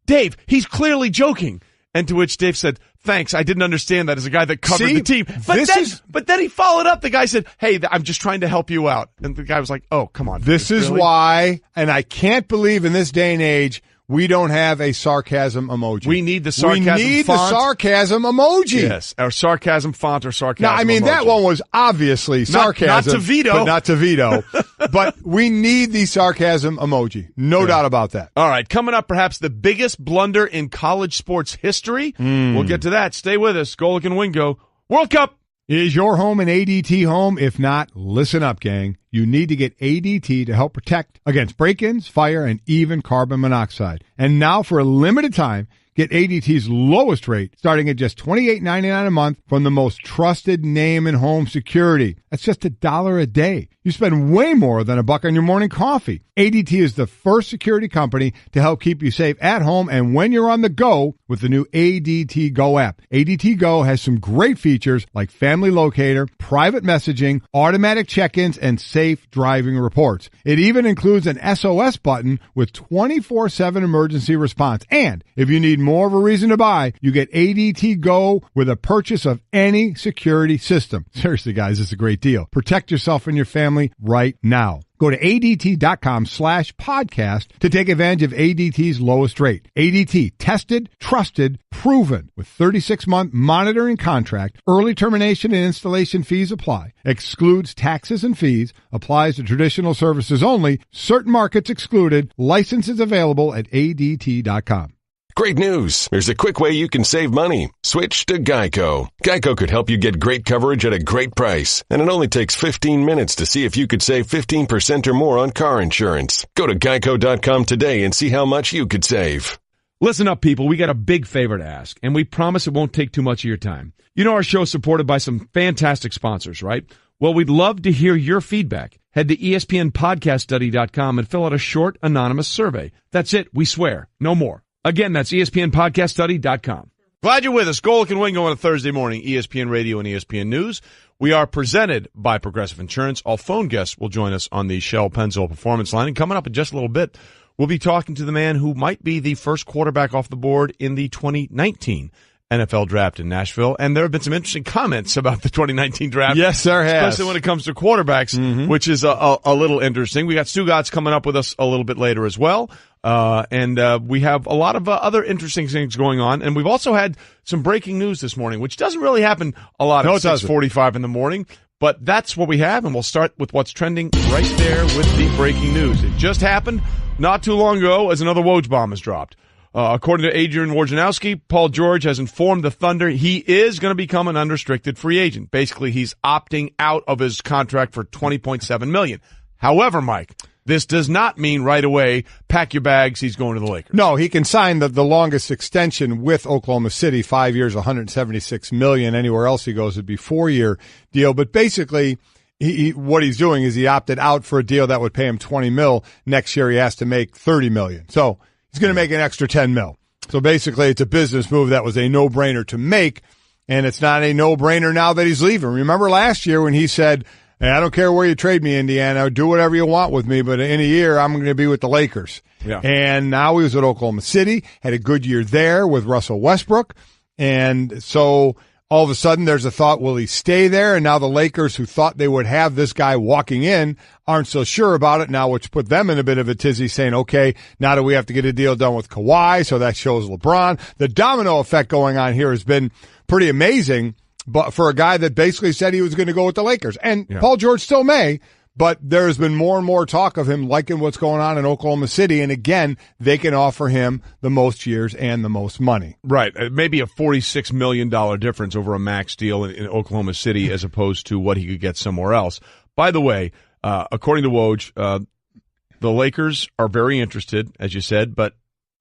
Dave, he's clearly joking. And to which Dave said, thanks, I didn't understand that as a guy that covered the team. But then he followed up. The guy said, hey, I'm just trying to help you out. And the guy was like, oh, come on. This is why, and I can't believe in this day and age, we don't have a sarcasm emoji. We need the sarcasm font. We need the sarcasm emoji. Yes, or sarcasm font or sarcasm Now, I mean, emoji. That one was obviously sarcasm. Not to veto. But not to veto. But we need the sarcasm emoji. No doubt about that. All right, coming up, perhaps the biggest blunder in college sports history. We'll get to that. Stay with us. Golic and Wingo. World Cup. Is your home an ADT home? If not, listen up, gang. You need to get ADT to help protect against break-ins, fire, and even carbon monoxide. And now, for a limited time, Get ADT's lowest rate, starting at just $28.99 a month from the most trusted name in home security. That's just $1 a day. You spend way more than $1 on your morning coffee. ADT is the first security company to help keep you safe at home and when you're on the go with the new ADT Go app. ADT Go has some great features like family locator, private messaging, automatic check-ins, and safe driving reports. It even includes an SOS button with 24/7 emergency response. And if you need more of a reason to buy, you get ADT Go with a purchase of any security system. Seriously, guys, it's a great deal. Protect yourself and your family right now. Go to ADT.com/podcast to take advantage of ADT's lowest rate. ADT, tested, trusted, proven with 36-month monitoring contract. Early termination and installation fees apply. Excludes taxes and fees. Applies to traditional services only. Certain markets excluded. Licenses available at ADT.com. Great news! There's a quick way you can save money. Switch to Geico. Geico could help you get great coverage at a great price. And it only takes 15 minutes to see if you could save 15% or more on car insurance. Go to geico.com today and see how much you could save. Listen up, people. We got a big favor to ask, and we promise it won't take too much of your time. You know our show's supported by some fantastic sponsors, right? Well, we'd love to hear your feedback. Head to ESPNPodcastStudy.com and fill out a short, anonymous survey. That's it. We swear. No more. Again, that's ESPNPodcastStudy.com. Glad you're with us. Golic and Wingo on a Thursday morning, ESPN Radio and ESPN News. We are presented by Progressive Insurance. All phone guests will join us on the Shell Pennzoil Performance Line. And coming up in just a little bit, we'll be talking to the man who might be the first quarterback off the board in the 2019 NFL draft in Nashville. And there have been some interesting comments about the 2019 draft. Yes, there has. Especially when it comes to quarterbacks, which is a little interesting. We got Stugotz coming up with us a little bit later as well. And we have a lot of other interesting things going on. And we've also had some breaking news this morning, which doesn't really happen a lot at 6:45 in the morning. But that's what we have, and we'll start with what's trending right there with the breaking news. It just happened not too long ago as another Woj bomb is dropped. According to Adrian Wojnarowski, Paul George has informed the Thunder he is going to become an unrestricted free agent. Basically, he's opting out of his contract for $20.7 million. However, Mike, this does not mean right away, pack your bags, he's going to the Lakers. No, he can sign the longest extension with Oklahoma City, 5 years, $176 million. Anywhere else he goes, it'd be 4-year deal. But basically, what he's doing is he opted out for a deal that would pay him $20 million. Next year, he has to make $30 million. So he's going to make an extra $10 million. So basically, it's a business move that was a no-brainer to make, and it's not a no-brainer now that he's leaving. Remember last year when he said, hey, I don't care where you trade me, Indiana. Do whatever you want with me, but in a year, I'm going to be with the Lakers. Yeah. And now he was at Oklahoma City, had a good year there with Russell Westbrook. And so all of a sudden there's a thought, will he stay there? And now the Lakers, who thought they would have this guy walking in, aren't so sure about it now, which put them in a bit of a tizzy, saying, okay, now do we have to get a deal done with Kawhi? So that shows LeBron. The domino effect going on here has been pretty amazing. But for a guy that basically said he was going to go with the Lakers. And Paul George still may, but there's been more and more talk of him liking what's going on in Oklahoma City. And again, they can offer him the most years and the most money. Right. Maybe a $46 million difference over a max deal in Oklahoma City as opposed to what he could get somewhere else. By the way, according to Woj, the Lakers are very interested, as you said, but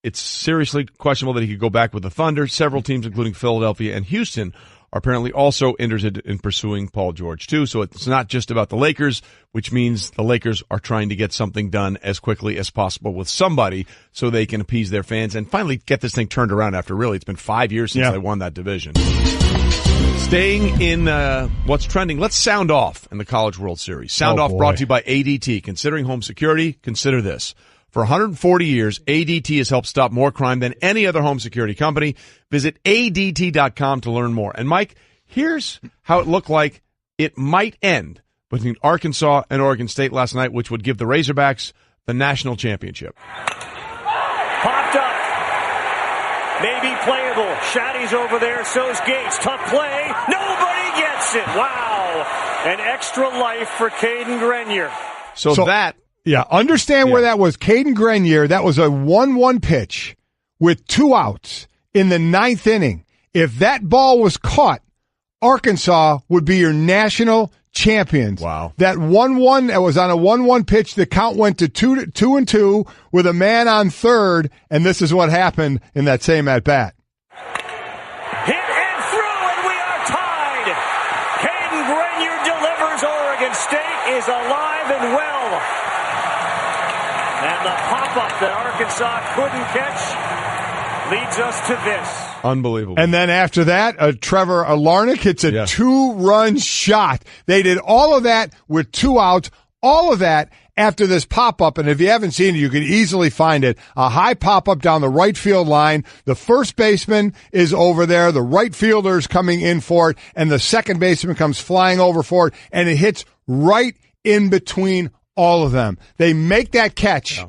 it's seriously questionable that he could go back with the Thunder. Several teams, including Philadelphia and Houston, are apparently also interested in pursuing Paul George, too. So it's not just about the Lakers, which means the Lakers are trying to get something done as quickly as possible with somebody so they can appease their fans and finally get this thing turned around after really it's been 5 years since they won that division. Staying in what's trending, let's sound off in the College World Series. Sound off brought to you by ADT. Considering home security, consider this. For 140 years, ADT has helped stop more crime than any other home security company. Visit ADT.com to learn more. And, Mike, here's how it looked like it might end between Arkansas and Oregon State last night, which would give the Razorbacks the national championship. Popped up. Maybe playable. Shotty's over there. So's Gates. Tough play. Nobody gets it. Wow. An extra life for Caden Grenier. So that... Yeah, understand where that was. Caden Grenier, that was a 1-1 pitch with 2 outs in the 9th inning. If that ball was caught, Arkansas would be your national champions. Wow. That 1-1, that was on a 1-1 pitch. The count went to 2-2 with a man on third, and this is what happened in that same at-bat. Hit and through, and we are tied. Caden Grenier delivers. Oregon State is alive and well. And the pop-up that Arkansas couldn't catch leads us to this. Unbelievable. And then after that, Trevor Larnach hits a 2-run shot. They did all of that with 2 outs, all of that after this pop-up. And if you haven't seen it, you can easily find it. A high pop-up down the right field line. The first baseman is over there. The right fielder is coming in for it. And the second baseman comes flying over for it. And it hits right in between all of them. They make that catch. Yeah.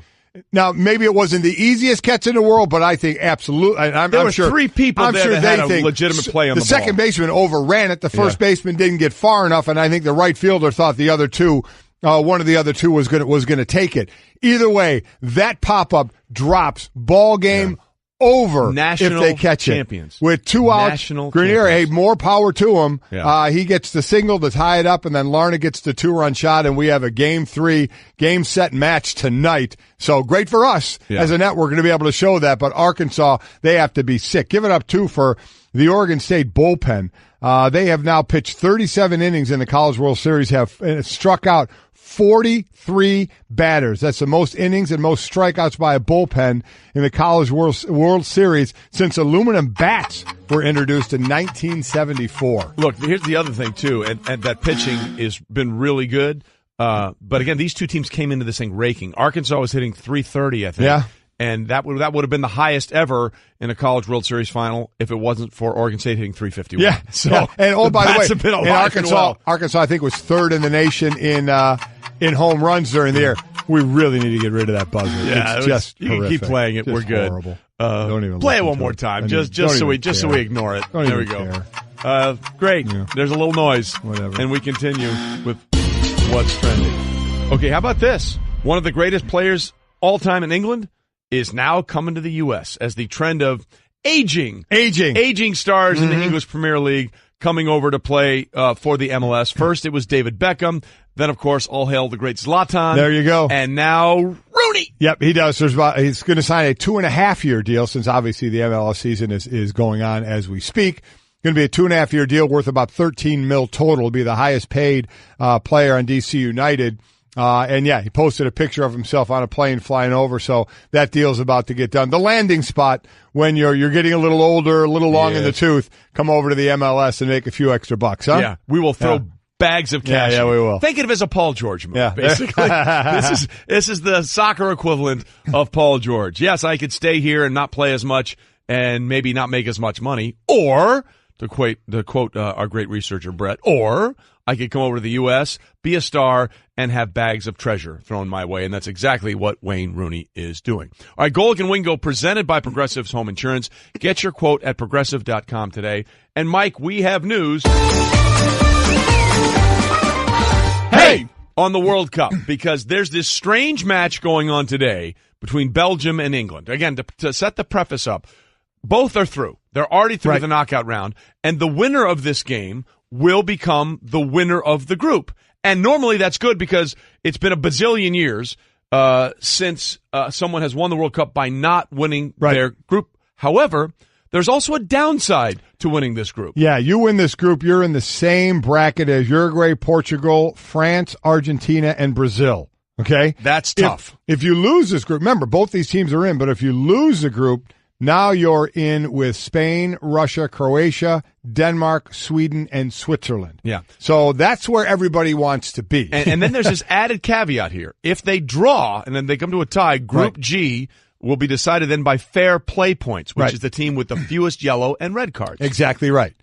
Now, maybe it wasn't the easiest catch in the world, but I think absolutely. There were 3 people there that had a legitimate play on the ball. The second baseman overran it. The first baseman didn't get far enough, and I think the right fielder thought the other two, one of the other two was going to take it. Either way, that pop-up drops ball game over national if they catch champions. It. With 2 outs, Grenier, hey, more power to him. Yeah. He gets the single to tie it up, and then Larnach gets the 2-run shot, and we have a Game 3, game set match tonight. So great for us as a network to be able to show that, but Arkansas, they have to be sick. Give it up, too, for the Oregon State bullpen. They have now pitched 37 innings in the College World Series, have struck out 43 batters. That's the most innings and most strikeouts by a bullpen in the College World Series since aluminum bats were introduced in 1974. Look, here's the other thing, too, and that pitching has been really good. But again, these two teams came into this thing raking. Arkansas was hitting 330, I think. Yeah. And that would have been the highest ever in a College World Series final if it wasn't for Oregon State hitting 351. Yeah. So, and by the way, have been in Arkansas, I think was third in the nation in home runs during the year. We really need to get rid of that buzzer. Yeah, it's just you can keep playing it. Just We're good. Horrible. Don't even play it one more time, just so we ignore it. There we go. Great. Yeah. There's a little noise. Whatever. And we continue with what's trending. Okay, how about this? One of the greatest players all time in England is now coming to the U.S. as the trend of aging stars in the English Premier League coming over to play for the MLS. First, it was David Beckham. Then, of course, all hail the great Zlatan. There you go. And now Rooney. Yep, he does. He's going to sign a 2.5-year deal since obviously the MLS season is going on as we speak. Going to be a 2.5-year deal worth about $13 million total. It'll be the highest paid player on DC United. And he posted a picture of himself on a plane flying over. So that deal's about to get done. The landing spot when you're getting a little older, a little long in the tooth, come over to the MLS and make a few extra bucks, huh? Yeah, we will throw bags of cash. Yeah, we will. Think of it as a Paul George move, basically. This is the soccer equivalent of Paul George. Yes, I could stay here and not play as much and maybe not make as much money, or to quote our great researcher Brett, or I could come over to the U.S., be a star, and have bags of treasure thrown my way, and that's exactly what Wayne Rooney is doing. All right, Golic and Wingo presented by Progressive's Home Insurance. Get your quote at Progressive.com today. And, Mike, we have news. Hey! On the World Cup, because there's this strange match going on today between Belgium and England. Again, to set the preface up, both are through. They're already through the knockout round, and the winner of this game will become the winner of the group. And normally that's good because it's been a bazillion years since someone has won the World Cup by not winning their group. However, there's also a downside to winning this group. Yeah, you win this group, you're in the same bracket as Uruguay, Portugal, France, Argentina, and Brazil. Okay? That's tough. If you lose this group, remember, both these teams are in, but if you lose the group, now you're in with Spain, Russia, Croatia, Denmark, Sweden, and Switzerland. Yeah. So that's where everybody wants to be. And then there's this added caveat here. If they draw and then they come to a tie, Group G will be decided then by fair play points, which is the team with the fewest yellow and red cards. Exactly right.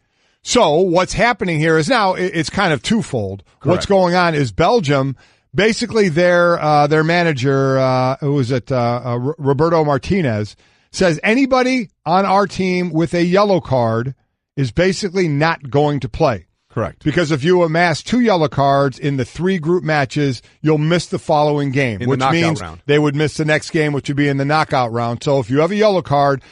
So what's happening here is now it's kind of twofold. Correct. What's going on is Belgium, basically their manager, who was at Roberto Martinez, says anybody on our team with a yellow card is basically not going to play. Correct. Because if you amass 2 yellow cards in the 3 group matches, you'll miss the following game, which means they would miss the next game, which would be in the knockout round. So if you have a yellow card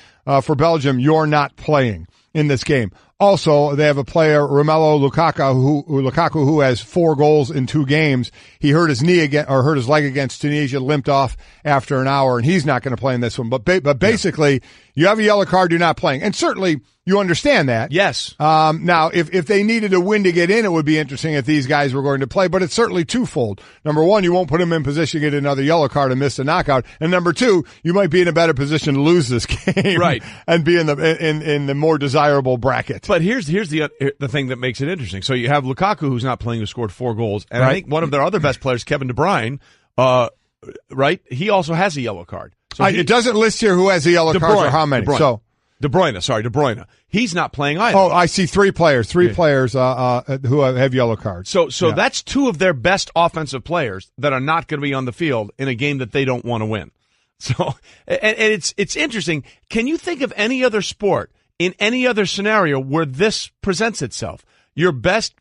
for Belgium, you're not playing in this game. Also, they have a player, Romelu Lukaku, who has 4 goals in 2 games. He hurt his knee again, or hurt his leg against Tunisia, limped off after an hour, and he's not going to play in this one. But basically, you have a yellow card, you're not playing. And certainly, you understand that. Yes. Now, if they needed a win to get in, it would be interesting if these guys were going to play, but it's certainly twofold. Number one, you won't put them in position to get another yellow card and miss the knockout. And number two, you might be in a better position to lose this game. Right. And be in the more desirable bracket. But here's the thing that makes it interesting. So you have Lukaku, who's not playing, who scored 4 goals. And I think one of their other best players, Kevin De Bruyne, right? He also has a yelloe card. So it doesn't list here who has the yellow cards or how many. De Bruyne. He's not playing either. Oh, I see 3 players. 3 players who have yellow cards. So that's 2 of their best offensive players that are not going to be on the field in a game that they don't want to win. So, and it's interesting. Can you think of any other sport in any other scenario where this presents itself? Your best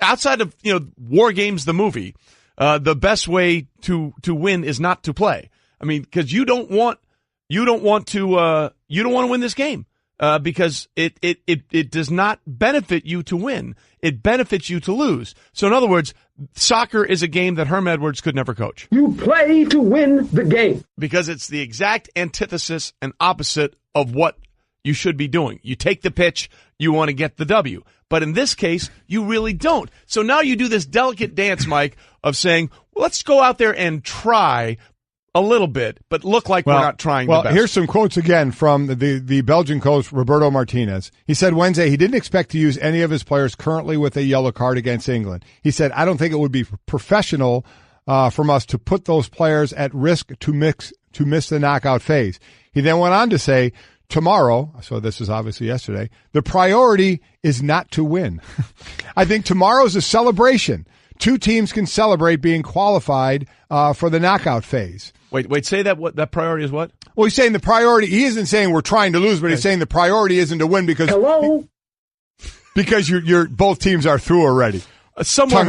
outside of War Games, the movie. The best way to win is not to play. I mean, because you don't want to win this game because it does not benefit you to win. It benefits you to lose. So in other words, soccer is a game that Herm Edwards could never coach. You play to win the game. Because it's the exact antithesis and opposite of what you should be doing. You take the pitch, you want to get the W. But in this case, you really don't. So now you do this delicate dance, Mike, of saying, well, let's go out there and try a little bit, but look like we're not trying the best. Well, here's some quotes again from the Belgian coach, Roberto Martinez. He said Wednesday he didn't expect to use any of his players currently with a yellow card against England. He said, I don't think it would be professional from us to put those players at risk to miss the knockout phase. He then went on to say, tomorrow, so this is obviously yesterday, the priority is not to win. I think tomorrow's a celebration. 2 teams can celebrate being qualified for the knockout phase. Wait, say that. What that priority is? What? Well, he's saying the priority. He isn't saying we're trying to lose, but he's saying the priority isn't to win because you're both teams are through already. Somewhere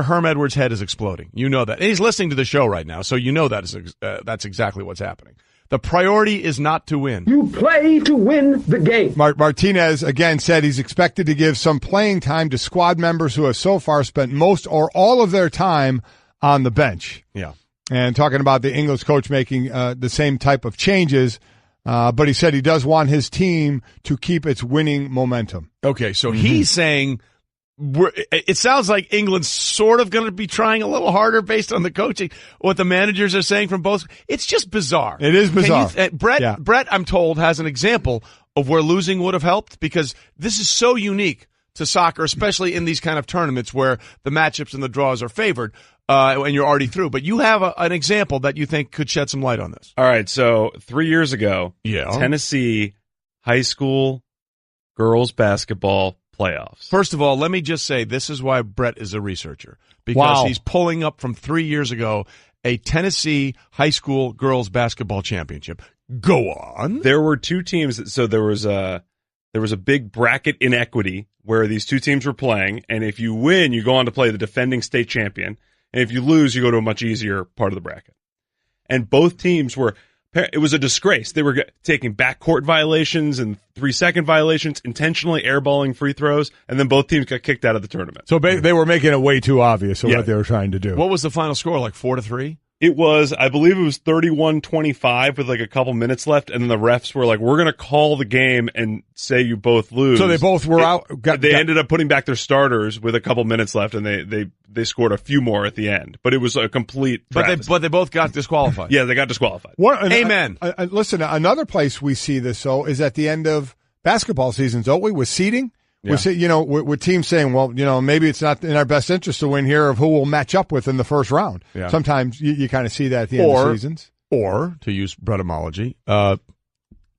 Herm Edwards' head is exploding. You know that. And he's listening to the show right now, so you know that's exactly what's happening. The priority is not to win. You play to win the game. Martinez, again, said he's expected to give some playing time to squad members who have so far spent most or all of their time on the bench. Yeah. And talking about the English coach making the same type of changes, but he said he does want his team to keep its winning momentum. Okay, so he's saying it sounds like England's sort of going to be trying a little harder based on the coaching, what the managers are saying from both. It's just bizarre. It is bizarre. Brett, I'm told, has an example of where losing would have helped because this is so unique to soccer, especially in these kind of tournaments where the matchups and the draws are favored. And you're already through. But you have an example that you think could shed some light on this. All right, so 3 years ago, Tennessee high school girls basketball playoffs. First of all, let me just say this is why Brett is a researcher. Because he's pulling up from 3 years ago a Tennessee high school girls basketball championship. Go on. There were 2 teams. So there was a big bracket inequity where these 2 teams were playing. And if you win, you go on to play the defending state champion. And if you lose, you go to a much easier part of the bracket. And both teams it was a disgrace. They were taking backcourt violations and 3-second violations, intentionally airballing free throws, and then both teams got kicked out of the tournament. So they were making it way too obvious of what they were trying to do. What was the final score, like 4-3? It was, I believe it was 31-25 with like a couple minutes left, and then the refs were like, we're going to call the game and say you both lose. So they both were out. They ended up putting back their starters with a couple minutes left, and they scored a few more at the end. But it was a complete travesty. But they both got disqualified. Yeah, they got disqualified. Amen. Listen, another place we see this, is at the end of basketball seasons, don't we, with seeding? Yeah. With teams saying, well, maybe it's not in our best interest to win here of who we'll match up with in the first round. Yeah. Sometimes you kind of see that at the end of seasons. Or, to use Brettomology,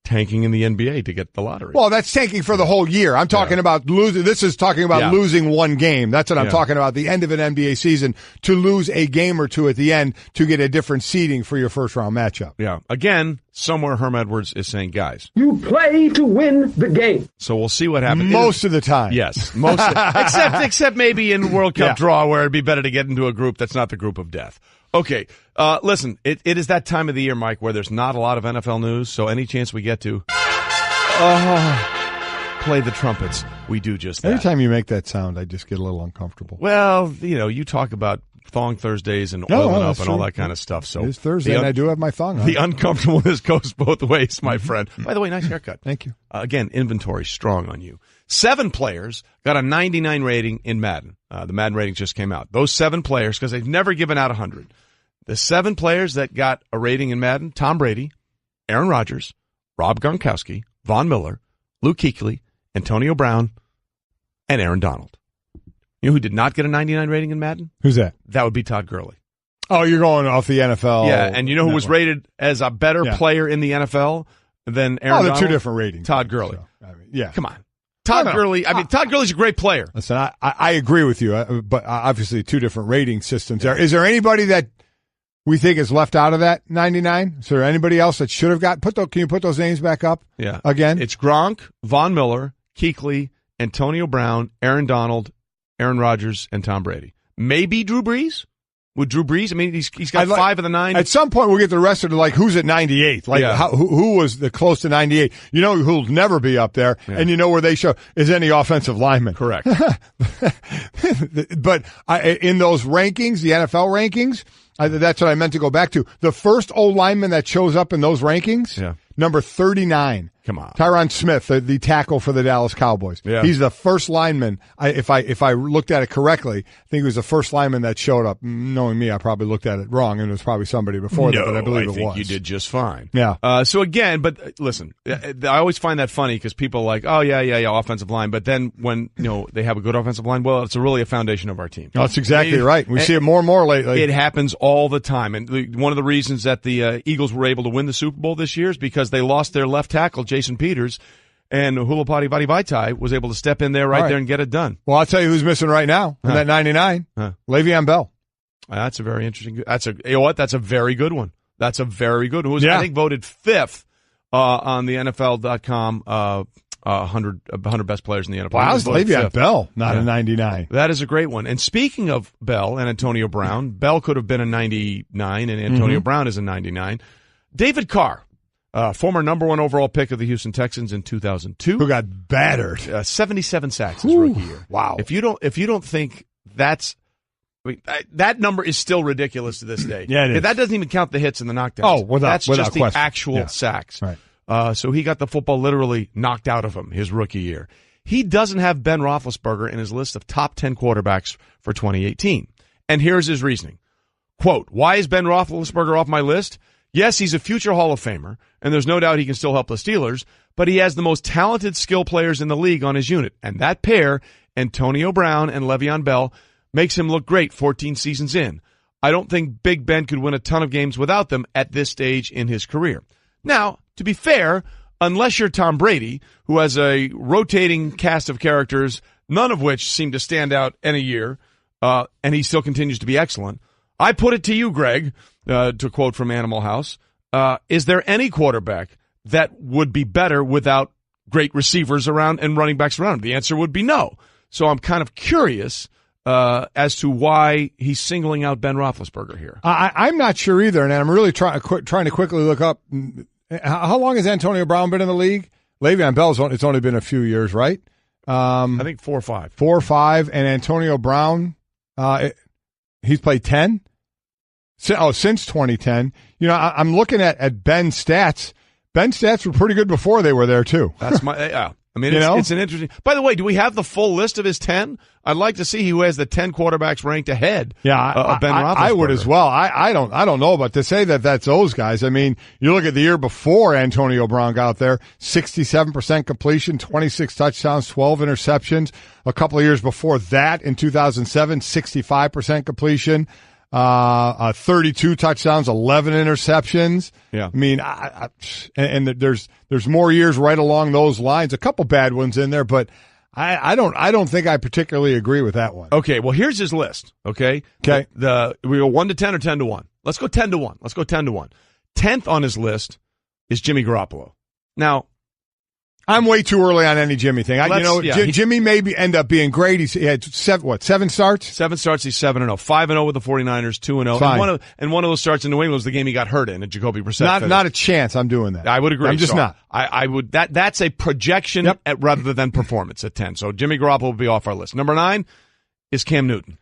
tanking in the NBA to get the lottery. Well, that's tanking for the whole year. I'm talking about losing. This is talking about losing one game. That's what I'm talking about. The end of an NBA season, to lose a game or 2 at the end to get a different seeding for your first round matchup. Yeah. Again, somewhere Herm Edwards is saying, guys, you play to win the game. So we'll see what happens. Most of the time. Yes. Except maybe in World Cup draw where it'd be better to get into a group that's not the group of death. Okay, listen, it is that time of the year, Mike, where there's not a lot of NFL news, so any chance we get to... play the trumpets, we do just that. Every time you make that sound, I just get a little uncomfortable. Well, you talk about Thong Thursdays and oiling up and all that kind of stuff. So it's Thursday, and I do have my thong on. The uncomfortableness goes both ways, my friend. By the way, nice haircut. Thank you. Again, inventory strong on you. 7 players got a 99 rating in Madden. The Madden ratings just came out. Those 7 players, because they've never given out 100. The 7 players that got a rating in Madden: Tom Brady, Aaron Rodgers, Rob Gronkowski, Von Miller, Luke Kuechly, Antonio Brown, and Aaron Donald. You know who did not get a 99 rating in Madden? Who's that? That would be Todd Gurley. Oh, you're going off the NFL. Yeah, and you know who was rated as a better player in the NFL than Aaron Donald? Oh, they're 2 different ratings. Todd Gurley. So, yeah. Come on. Todd Gurley, Todd Gurley's a great player. Listen, I agree with you, but obviously 2 different rating systems there. Is there anybody that we think is left out of that 99? Is there anybody else that should have got can you put those names back up? Yeah. Again? It's Gronk, Von Miller, Kuechly, Antonio Brown, Aaron Donald, Aaron Rodgers, and Tom Brady. Maybe Drew Brees? Would Drew Brees? I mean, he's got 5 of the 9. At some point, we'll get the rest of the, who's at 98? Who was the close to 98? You know who'll never be up there, and you know where they show is any offensive lineman. Correct. But in those rankings, the NFL rankings, that's what I meant to go back to. The first O-lineman that shows up in those rankings, number 39. Come on. Tyron Smith, the tackle for the Dallas Cowboys. Yeah. He's the first lineman. If I looked at it correctly, I think he was the first lineman that showed up. Knowing me, I probably looked at it wrong, and it was probably somebody before that, but I believe it was. I think you did just fine. Yeah. So again, but listen, I always find that funny because people are like, oh, yeah, offensive line. But then when, they have a good offensive line, well, it's really a foundation of our team. No, that's exactly right. We see it more and more lately. It happens all the time. And one of the reasons that the Eagles were able to win the Super Bowl this year is because they lost their left tackle, Jason Peters, and Hulapati Vaitai was able to step in there right there and get it done. Well, I'll tell you who's missing right now in that 99. Le'Veon Bell. That's a very interesting. You know what? That's a very good one. That's a very good one. I think voted 5th on the NFL.com 100 best players in the NFL. Wow, how's Le'Veon Bell not a 99? That is a great one. And speaking of Bell and Antonio Brown, Bell could have been a 99, and Antonio Brown is a 99. David Carr. Former number 1 overall pick of the Houston Texans in 2002, who got battered, 77 sacks his rookie year. Wow! If you don't think that's, that number is still ridiculous to this day. Yeah, it is. That doesn't even count the hits and the knockdowns. Oh, without just question. The actual sacks. Right. So he got the football literally knocked out of him his rookie year. He doesn't have Ben Roethlisberger in his list of top 10 quarterbacks for 2018, and here's his reasoning: "Quote: Why is Ben Roethlisberger off my list? Yes, he's a future Hall of Famer, and there's no doubt he can still help the Steelers, but he has the most talented skill players in the league on his unit, and that pair, Antonio Brown and Le'Veon Bell, makes him look great 14 seasons in. I don't think Big Ben could win a ton of games without them at this stage in his career." Now, to be fair, unless you're Tom Brady, who has a rotating cast of characters, none of which seem to stand out any year, and he still continues to be excellent, I put it to you, Greg, to quote from Animal House, is there any quarterback that would be better without great receivers around and running backs around him? The answer would be no. So I'm kind of curious as to why he's singling out Ben Roethlisberger here. I'm not sure either, and I'm really trying to quickly look up. How long has Antonio Brown been in the league? Le'Veon Bell's it's only been a few years, right? I think 4 or 5. 4 or 5, and Antonio Brown, he's played 10? Since 2010. I'm looking at Ben's stats. Ben's stats were pretty good before they were there, too. That's my I mean, it's an interesting. By the way, do we have the full list of his 10? I'd like to see who has the 10 quarterbacks ranked ahead. Of Ben Roethlisberger. I would as well. I don't know, but to say that that's those guys. I mean, you look at the year before Antonio Brown got out there, 67% completion, 26 touchdowns, 12 interceptions. A couple of years before that, in 2007, 65% completion. 32 touchdowns, 11 interceptions. Yeah. I mean, and there's more years right along those lines. A couple bad ones in there, but I don't think I particularly agree with that one. Okay. Well, here's his list. Okay. Okay. We go 1 to 10 or 10 to 1. Let's go 10 to 1. Let's go 10 to 1. 10th on his list is Jimmy Garoppolo. Now, I'm way too early on any Jimmy thing. Jimmy may end up being great. He had seven starts? 7 starts, he's 7-0. 5-0 with the 49ers, 2-0. And one of those starts in New England was the game he got hurt in, and Jacoby Brissett. Not a chance I'm doing that. I would agree. I'm just not. I would. That's a projection rather than performance at 10. So Jimmy Garoppolo will be off our list. Number 9 is Cam Newton.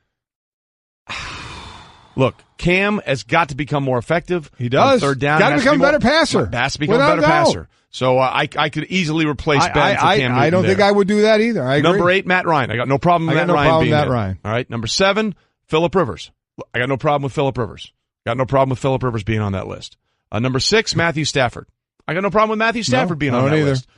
Look, Cam has got to become more effective. He does. On third down. Got to become a better passer. Has to become a better passer. So I could easily replace Ben for Cam Newton. I don't think I would do that either. I agree. Number 8, Matt Ryan. I got no problem with Matt Ryan being there. All right. Number 7, Phillip Rivers. I got no problem with Phillip Rivers. Got no problem with Phillip Rivers being on that list. Number 6, Matthew Stafford. I got no problem with Matthew Stafford being on that list.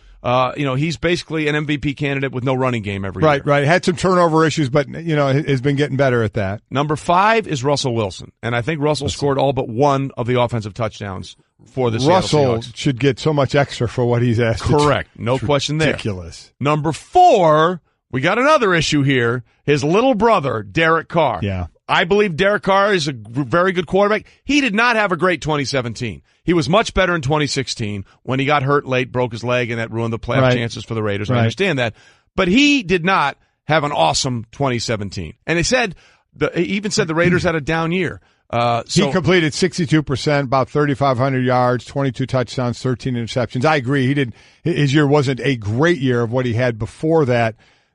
He's basically an MVP candidate with no running game every year. Right. Had some turnover issues, but, has been getting better at that. Number 5 is Russell Wilson. And I think Russell scored all but one of the offensive touchdowns for the Seattle Seahawks. Russell should get so much extra for what he's asked. Correct. No question there. Ridiculous. Number 4, we got another issue here. His little brother, Derek Carr. Yeah. I believe Derek Carr is a very good quarterback. He did not have a great 2017. He was much better in 2016 when he got hurt late, broke his leg, and that ruined the playoff chances for the Raiders. I understand that. But he did not have an awesome 2017. And he even said the Raiders had a down year. He completed 62%, about 3,500 yards, 22 touchdowns, 13 interceptions. I agree. His year wasn't a great year of what he had before that.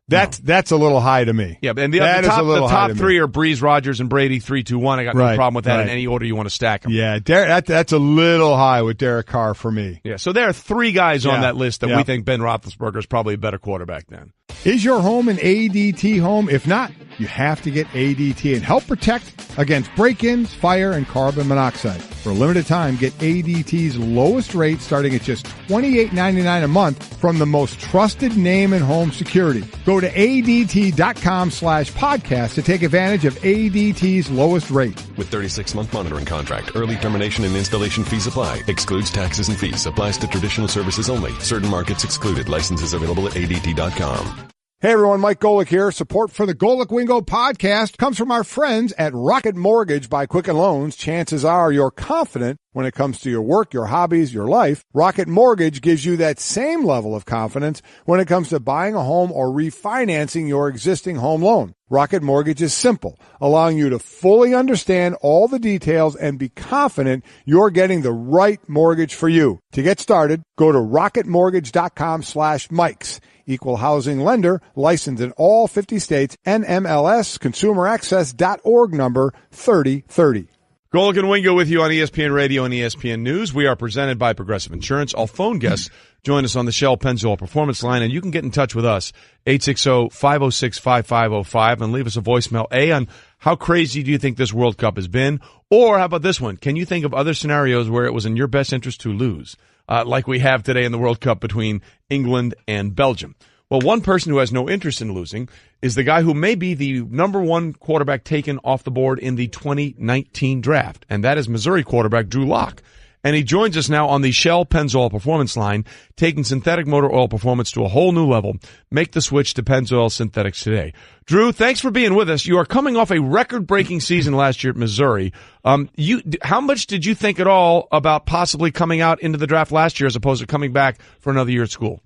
That's a little high to me. Yeah, and the top 3 are Breeze, Rodgers, and Brady, 3-2-1. I got no problem with that in any order you want to stack them. Yeah, that's a little high with Derek Carr for me. Yeah, so there are 3 guys on that list that we think Ben Roethlisberger is probably a better quarterback than. Is your home an ADT home? If not, you have to get ADT and help protect against break-ins, fire, and carbon monoxide. For a limited time, get ADT's lowest rate starting at just $28.99 a month from the most trusted name in home security. Go to ADT.com/podcast to take advantage of ADT's lowest rate. With 36-month monitoring contract, early termination and installation fees apply. Excludes taxes and fees. Applies to traditional services only. Certain markets excluded. Licenses available at ADT.com. Hey everyone, Mike Golic here. Support for the Golic Wingo podcast comes from our friends at Rocket Mortgage by Quicken Loans. Chances are you're confident when it comes to your work, your hobbies, your life. Rocket Mortgage gives you that same level of confidence when it comes to buying a home or refinancing your existing home loan. Rocket Mortgage is simple, allowing you to fully understand all the details and be confident you're getting the right mortgage for you. To get started, go to rocketmortgage.com/Mikes. Equal housing lender, licensed in all 50 states, NMLS, consumeraccess.org number 3030. Golic and Wingo with you on ESPN Radio and ESPN News. We are presented by Progressive Insurance. All phone guests join us on the Shell Pennzoil Performance Line, and you can get in touch with us, 860-506-5505, and leave us a voicemail, on how crazy do you think this World Cup has been? Or how about this one? Can you think of other scenarios where it was in your best interest to lose? Like we have today in the World Cup between England and Belgium. Well, one person who has no interest in losing is the guy who may be the number 1 quarterback taken off the board in the 2019 draft, and that is Missouri quarterback Drew Lock. And he joins us now on the Shell Pennzoil Performance Line, taking synthetic motor oil performance to a whole new level. Make the switch to Pennzoil Synthetics today. Drew, thanks for being with us. You are coming off a record-breaking season last year at Missouri. How much did you think at all about possibly coming out into the draft last year as opposed to coming back for another year at school?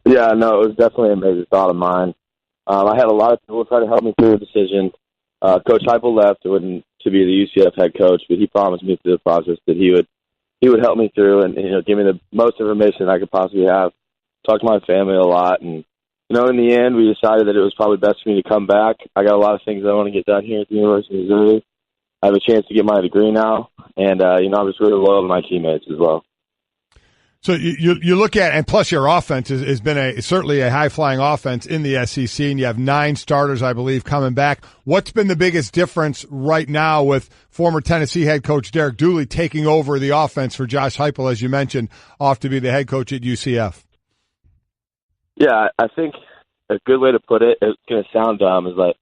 Yeah, no, it was definitely a major thought of mine. I had a lot of people try to help me through the decision. Coach Heupel left to be the UCF head coach, but he promised me through the process that he would help me through and give me the most information I could possibly have. Talk to my family a lot, and in the end, we decided that it was probably best for me to come back. I got a lot of things I want to get done here at the University of Missouri. I have a chance to get my degree now, and I was really loyal to my teammates as well. So you look at, and plus your offense has been certainly a high-flying offense in the SEC, and you have 9 starters, I believe, coming back. What's been the biggest difference right now with former Tennessee head coach Derek Dooley taking over the offense for Josh Heupel, as you mentioned, off to be the head coach at UCF? Yeah, I think a good way to put it, it's going to sound dumb, is like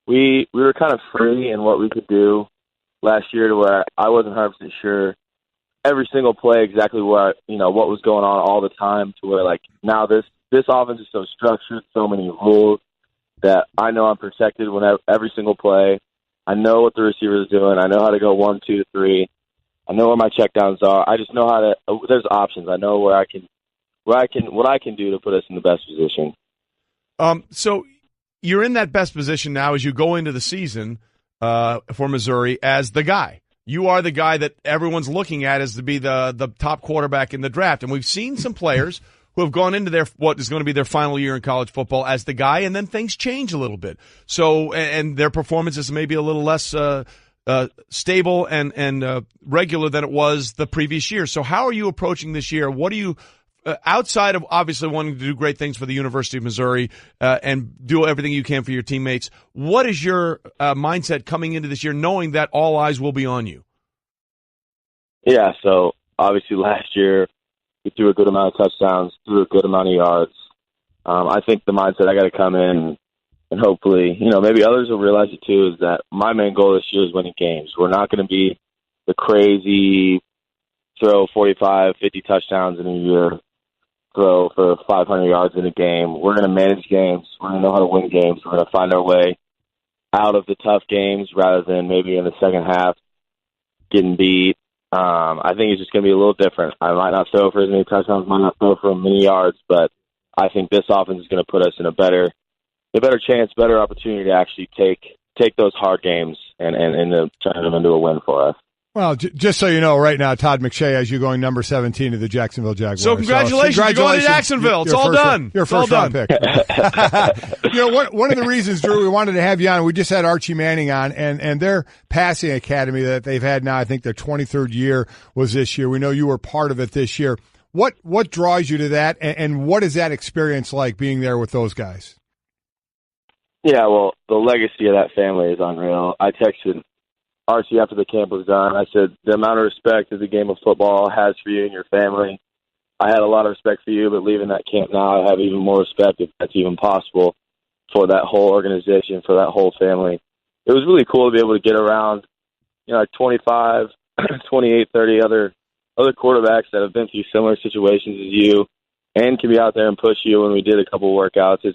we were kind of free in what we could do last year to where I wasn't 100% sure every single play exactly what was going on all the time, to where now this offense is so structured, so many rules that I know I'm protected every single play. I know what the receiver is doing. I know how to go 1, 2, 3. I know where my checkdowns are. I just know how to. There's options. I know where I can what I can do to put us in the best position. So you're in that best position now as you go into the season for Missouri as the guy. You are the guy that everyone's looking at as to be the top quarterback in the draft. And we've seen some players who have gone into what is going to be their final year in college football as the guy, and then things change a little bit. So, and their performance is maybe a little less stable and regular than it was the previous year. So how are you approaching this year? What do you outside of obviously wanting to do great things for the University of Missouri and do everything you can for your teammates, what is your mindset coming into this year knowing that all eyes will be on you? Yeah, so obviously last year we threw a good amount of touchdowns, threw a good amount of yards. I think the mindset I got to come in and hopefully, maybe others will realize it too, is that my main goal this year is winning games. We're not going to be the crazy throw 45, 50 touchdowns in a year, throw for 500 yards in a game. We're going to manage games. We're going to know how to win games. We're going to find our way out of the tough games rather than maybe in the second half getting beat. I think it's just going to be a little different. I might not throw for as many touchdowns, might not throw for many yards, but I think this offense is going to put us in a better chance, better opportunity to actually take those hard games and turn them into a win for us. Well, just so you know, right now, Todd McShay has you going number 17 to the Jacksonville Jaguars. So congratulations. You're going to Jacksonville. It's all done. Your first round pick. One of the reasons, Drew, we wanted to have you on, we just had Archie Manning on, and their passing academy that they've had now, I think their 23rd year was this year. We know you were part of it this year. What draws you to that, and what is that experience like being there with those guys? Yeah, well, the legacy of that family is unreal. I texted Archie after the camp was done. I said, the amount of respect that the game of football has for you and your family, I had a lot of respect for you, but leaving that camp now, I have even more respect, if that's even possible, for that whole organization, for that whole family. It was really cool to be able to get around, like 25, 28, 30 other quarterbacks that have been through similar situations as you and can be out there and push you when we did a couple workouts.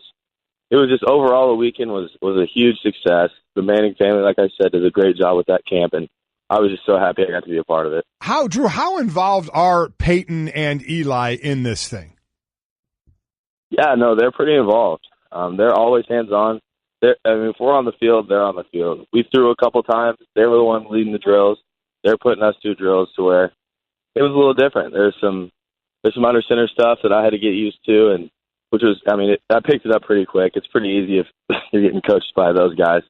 It was just overall the weekend was a huge success. The Manning family, like I said, did a great job with that camp, and I was just so happy I got to be a part of it. Drew, how involved are Peyton and Eli in this thing? Yeah, no, they're pretty involved. They're always hands-on. If we're on the field, they're on the field. We threw a couple times. They were the ones leading the drills. They're putting us through drills to where it was a little different. There's some under center stuff that I had to get used to, and I picked it up pretty quick. It's pretty easy if you're getting coached by those guys.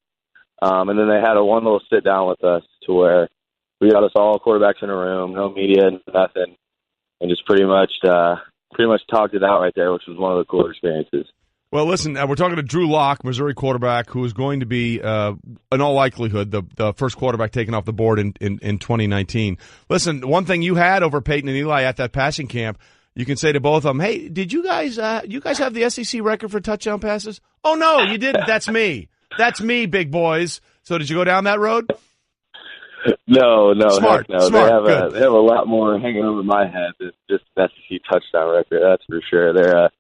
And then they had one little sit down with us to where we got us all quarterbacks in a room, no media, nothing, and just pretty much talked it out right there, which was one of the cooler experiences. Well, listen, we're talking to Drew Lock, Missouri quarterback, who is going to be, in all likelihood, the first quarterback taken off the board in 2019. Listen, one thing you had over Peyton and Eli at that passing camp, you can say to both of them, hey, did you guys have the SEC record for touchdown passes? Oh, no, you didn't. That's me. That's me, big boys. So did you go down that road? No. Smart. No. Smart. They have a lot more hanging over my head than just an SEC touchdown record, that's for sure. They're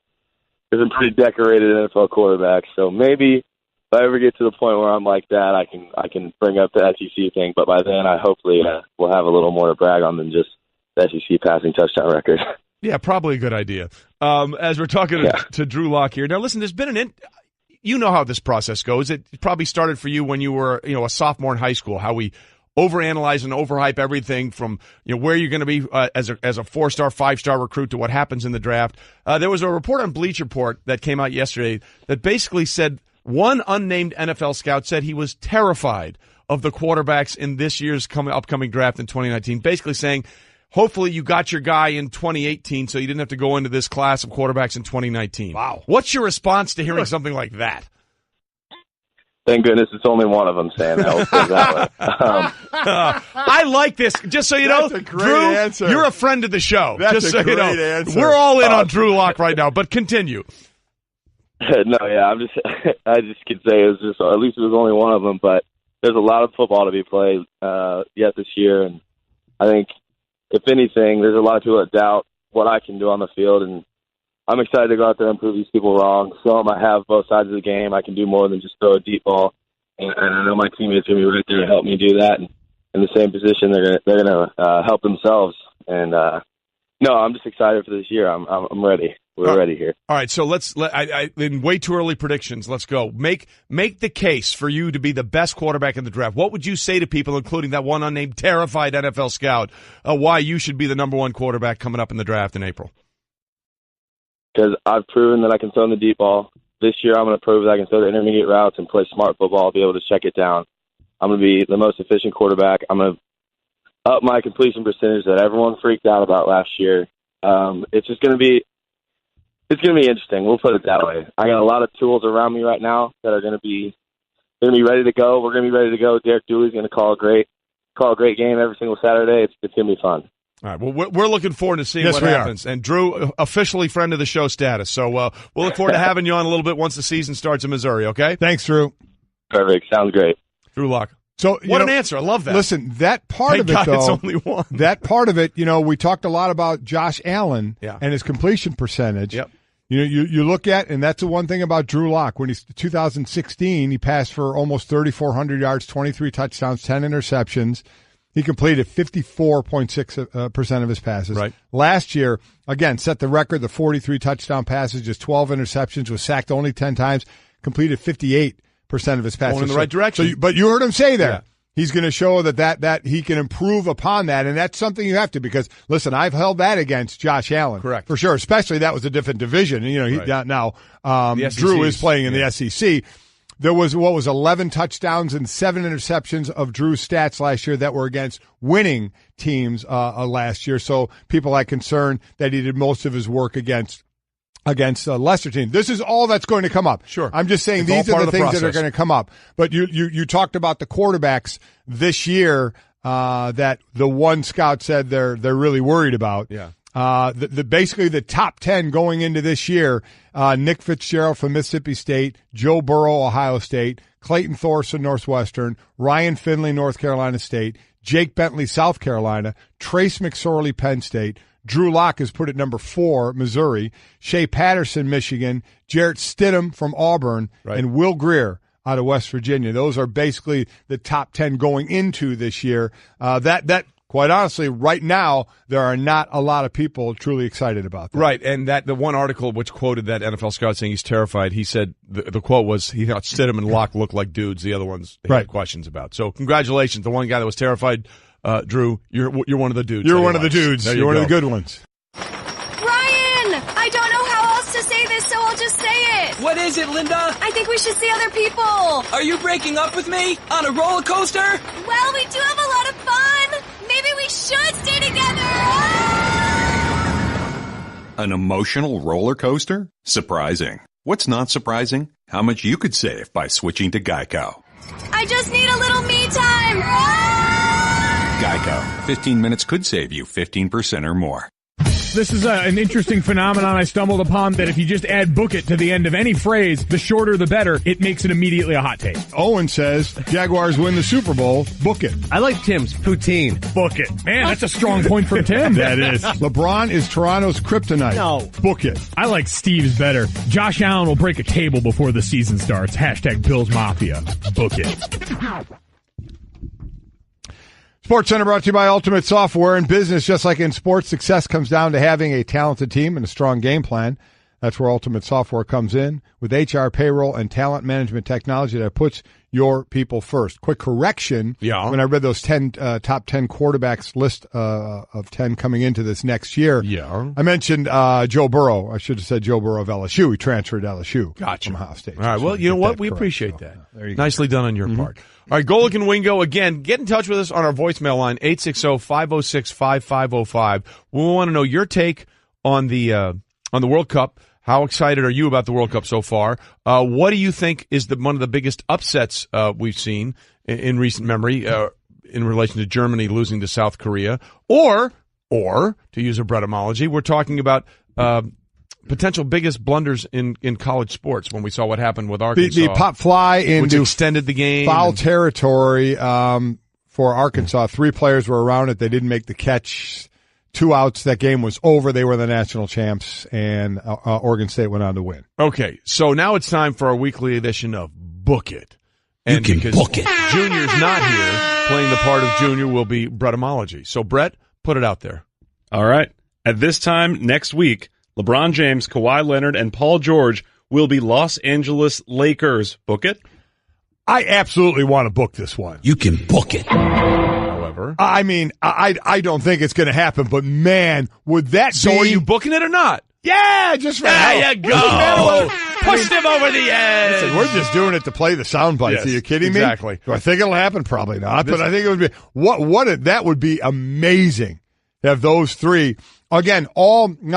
some pretty decorated NFL quarterbacks, so maybe if I ever get to the point where I'm like that, I can bring up the SEC thing, but by then I hopefully will have a little more to brag on than just the SEC passing touchdown record. Yeah, probably a good idea. As we're talking to Drew Lock here. Now, listen, there's been you know how this process goes. It probably started for you when you were, a sophomore in high school, how we overanalyze and overhype everything from, where you're going to be as a 4-star, 5-star recruit to what happens in the draft. There was a report on Bleacher Report that came out yesterday that basically said one unnamed NFL scout said he was terrified of the quarterbacks in this year's upcoming draft in 2019, basically saying, hopefully you got your guy in 2018 so you didn't have to go into this class of quarterbacks in 2019. Wow. What's your response to hearing something like that? Thank goodness it's only one of them saying that. I like this. Just so you know, That's a great Drew, answer. you're a friend of the show. That's just a so great you know. answer. We're all in on Drew Lock right now, but continue. No, yeah, I just could say it was just, at least it was only one of them, but there's a lot of football to be played yet this year, and I think, if anything, there's a lot of people that doubt what I can do on the field, and I'm excited to go out there and prove these people wrong. So I have both sides of the game. I can do more than just throw a deep ball, and I know my teammates are going to be right there to help me do that. And in the same position, they're going to help themselves. And No, I'm just excited for this year. I'm ready. We're ready here. All right, so in way too early predictions, let's go. Make the case for you to be the best quarterback in the draft. What would you say to people, including that one unnamed terrified NFL scout, why you should be the number one quarterback coming up in the draft in April? Because I've proven that I can throw in the deep ball. This year I'm going to prove that I can throw the intermediate routes and play smart football, be able to check it down. I'm going to be the most efficient quarterback. I'm going to up my completion percentage that everyone freaked out about last year. It's just going to be interesting. We'll put it that way. I got a lot of tools around me right now that are going to be ready to go. We're going to be ready to go. Derek Dooley's going to call a great game every single Saturday. It's going to be fun. All right. Well, we're looking forward to seeing what happens. And Drew, officially friend of the show status. So we'll look forward to having you on a little bit once the season starts in Missouri. Okay. Thanks, Drew. Perfect. Sounds great. Drew Lock. So what an answer. I love that. Listen, that part Thank of it, God though, it's only one. That part of it, we talked a lot about Josh Allen and his completion percentage. Yep. You look at, and that's the one thing about Drew Lock. When he's 2016, he passed for almost 3,400 yards, 23 touchdowns, 10 interceptions. He completed 54.6% of his passes. Right. Last year, again, set the record, the 43 touchdown passes, just 12 interceptions, was sacked only 10 times, completed 58% of his passes. Going in the right direction. But you heard him say there. Yeah. He's going to show that he can improve upon that, and that's something you have to, because, listen, I've held that against Josh Allen. Correct. For sure, especially that was a different division. Now Drew is playing in the SEC. There was, 11 touchdowns and 7 interceptions of Drew's stats last year that were against winning teams last year. So people are concerned that he did most of his work against lesser teams. This is all that's going to come up. Sure. I'm just saying these are the things that are going to come up. But you talked about the quarterbacks this year that the one scout said they're really worried about. Yeah. Basically the top 10 going into this year, Nick Fitzgerald from Mississippi State, Joe Burrow, Ohio State, Clayton Thorson, Northwestern, Ryan Finley, North Carolina State, Jake Bentley, South Carolina, Trace McSorley, Penn State, Drew Lock is put at number 4, Missouri, Shea Patterson, Michigan, Jarrett Stidham from Auburn, and Will Grier out of West Virginia. Those are basically the top 10 going into this year. That quite honestly, right now, there are not a lot of people truly excited about that. Right, and the one article which quoted that NFL scout saying he's terrified, he said, the quote was, he thought Stidham and Locke looked like dudes. The other ones he had questions about. So congratulations. The one guy that was terrified, Drew, you're one of the dudes. You're one of the dudes. You're one of the good ones. Ryan! I don't know how else to say this, so I'll just say it. What is it, Linda? I think we should see other people. Are you breaking up with me? On a roller coaster? Well, we do have a lot of fun. Maybe we should stay together. An emotional roller coaster? Surprising. What's not surprising? How much you could save by switching to Geico. I just need a little me time. Geico. 15 minutes could save you 15% or more. This is an interesting phenomenon I stumbled upon, that if you just add book it to the end of any phrase, the shorter the better, it makes it immediately a hot take. Owen says, Jaguars win the Super Bowl, book it. I like Tim's poutine. Book it. Man, that's a strong point from Tim. That is. LeBron is Toronto's kryptonite. No. Book it. I like Steve's better. Josh Allen will break a table before the season starts. # Bills Mafia. Book it. Sports Center brought to you by Ultimate Software. In business, just like in sports, success comes down to having a talented team and a strong game plan. That's where Ultimate Software comes in with HR, payroll, and talent management technology that puts your people first. Quick correction. Yeah. When I read those top 10 quarterbacks list of 10 coming into this next year, I mentioned Joe Burrow. I should have said Joe Burrow of LSU. He transferred to LSU from Ohio State. All right. Well, you know what? We appreciate that. Nicely done on your part. All right, Golic and Wingo, again, get in touch with us on our voicemail line, 860-506-5505. We want to know your take on the World Cup. How excited are you about the World Cup so far? What do you think is one of the biggest upsets we've seen in recent memory in relation to Germany losing to South Korea? Or to use a etymology, we're talking about potential biggest blunders in college sports when we saw what happened with Arkansas. The pop fly into extended the game. Foul territory for Arkansas. 3 players were around it. They didn't make the catch. 2 outs. That game was over. They were the national champs, and Oregon State went on to win. Okay, so now it's time for our weekly edition of Book It. And you can book it. Junior's not here. Playing the part of Junior will be Brettomology. So, Brett, put it out there. All right. At this time next week, LeBron James, Kawhi Leonard, and Paul George will be Los Angeles Lakers. Book it? I absolutely want to book this one. You can book it. However, I mean, I don't think it's going to happen, but man, would that so be... are you booking it or not? Yeah, just for There hell. you go. Pushed him over the edge. Listen, we're just doing it to play the sound bites. Yes, Are you kidding me? exactly. Do I think it'll happen? Probably not. But I think it would be that would be amazing to have those three. Again,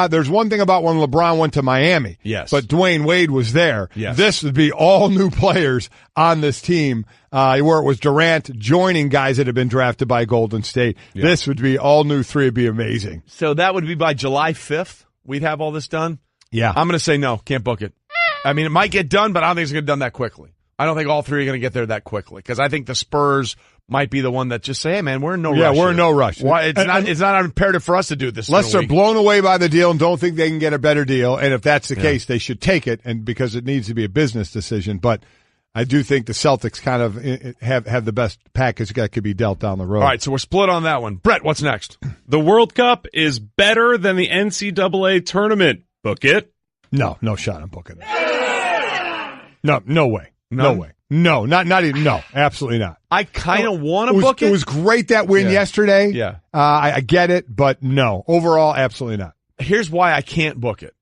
there's one thing about when LeBron went to Miami. Yes. But Dwayne Wade was there. Yes. This would be all new players on this team, where it was Durant joining guys that had been drafted by Golden State. Yeah. This would be all new three. It'd be amazing. So that would be by July 5th. We'd have all this done. Yeah. I'm going to say no. Can't book it. I mean, it might get done, but I don't think it's going to get done that quickly. I don't think all three are going to get there that quickly because I think the Spurs might be the one that just say, hey, man, we're in no rush. Yeah, we're here. in no rush. Why, it's not imperative for us to do this. Unless they're blown away by the deal and don't think they can get a better deal. And if that's the case, they should take it, and because it needs to be a business decision. But I do think the Celtics kind of have the best package that could be dealt down the road. All right, so we're split on that one. Brett, what's next? The World Cup is better than the NCAA tournament. Book it? No shot on booking that. No way. No way. No, not even. No, absolutely not. I kind of want to book it. It was great that win yesterday. Yeah. I get it, but no. Overall, absolutely not. Here's why I can't book it.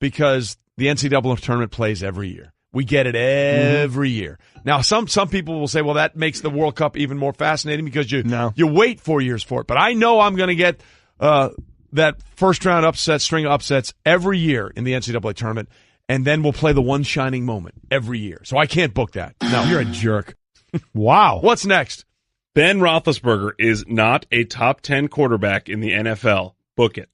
Because the NCAA tournament plays every year. We get it every year. Now, some people will say, well, that makes the World Cup even more fascinating because you wait 4 years for it. But I know I'm going to get that first-round upset, string of upsets every year in the NCAA tournament. And then we'll play the one shining moment every year. So I can't book that. No. You're a jerk. Wow. What's next? Ben Roethlisberger is not a top 10 quarterback in the NFL. Book it.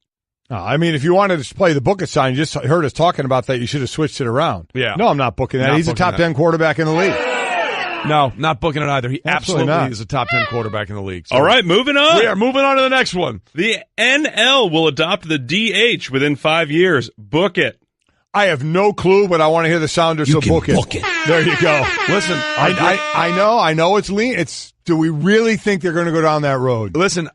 I mean, if you wanted to play the book it sign, you just heard us talking about that, you should have switched it around. Yeah. No, I'm not booking that. He's a top 10 quarterback in the league. No, not booking it either. He absolutely not. is a top 10 quarterback in the league. So all right, moving on. We are moving on to the next one. The NL will adopt the DH within 5 years. Book it. I have no clue, but I want to hear the sounder, so book it. There you go. Listen, I know it's lean. Do we really think they're going to go down that road? Listen,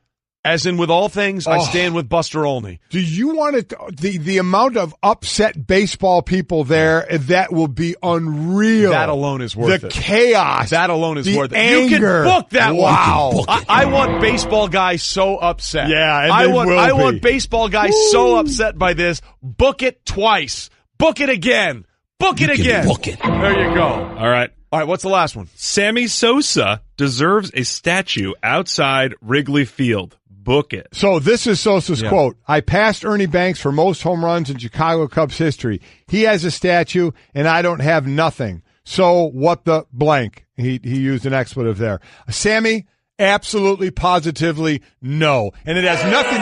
as in with all things, I stand with Buster Olney. Do you want it? The amount of upset baseball people there, that will be unreal. That alone is worth it. The chaos. That alone is worth it. Anger. You can book that wow. one. I want baseball guys so upset. Yeah, and I will want baseball guys so upset by this. Book it twice. Book it again. Book it again. Book it. There you go. All right. All right, what's the last one? Sammy Sosa deserves a statue outside Wrigley Field. Book it. So this is Sosa's quote. I passed Ernie Banks for most home runs in Chicago Cubs history. He has a statue, and I don't have nothing. So what the blank? He used an expletive there. Sammy, absolutely, positively, no. And it has nothing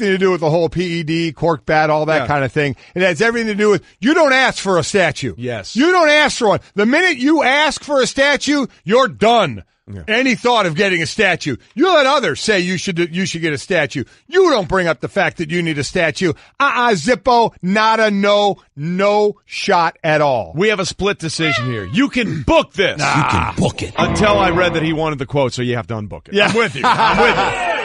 to do with the whole PED, cork bat, all that kind of thing. It has everything to do with, you don't ask for a statue. Yes. You don't ask for one. The minute you ask for a statue, you're done. Yeah. Any thought of getting a statue. You let others say you should get a statue. You don't bring up the fact that you need a statue. Zippo, nada, no shot at all. We have a split decision here. You can book this. You can book it. Until I read that he wanted the quote, so you have to unbook it. Yeah. I'm with you.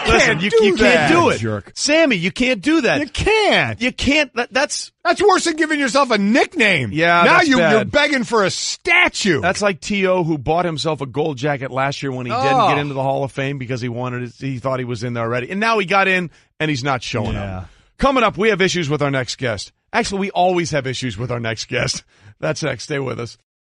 Listen, you can't do it. Jerk. Sammy, you can't do that. You can't. You can't. That's worse than giving yourself a nickname. Yeah, now that's you're bad. begging for a statue. That's like T.O. who bought himself a gold jacket last year when he didn't get into the Hall of Fame because he thought he was in there already. And now he got in and he's not showing up. Coming up, we have issues with our next guest. Actually, we always have issues with our next guest. That's next. Stay with us.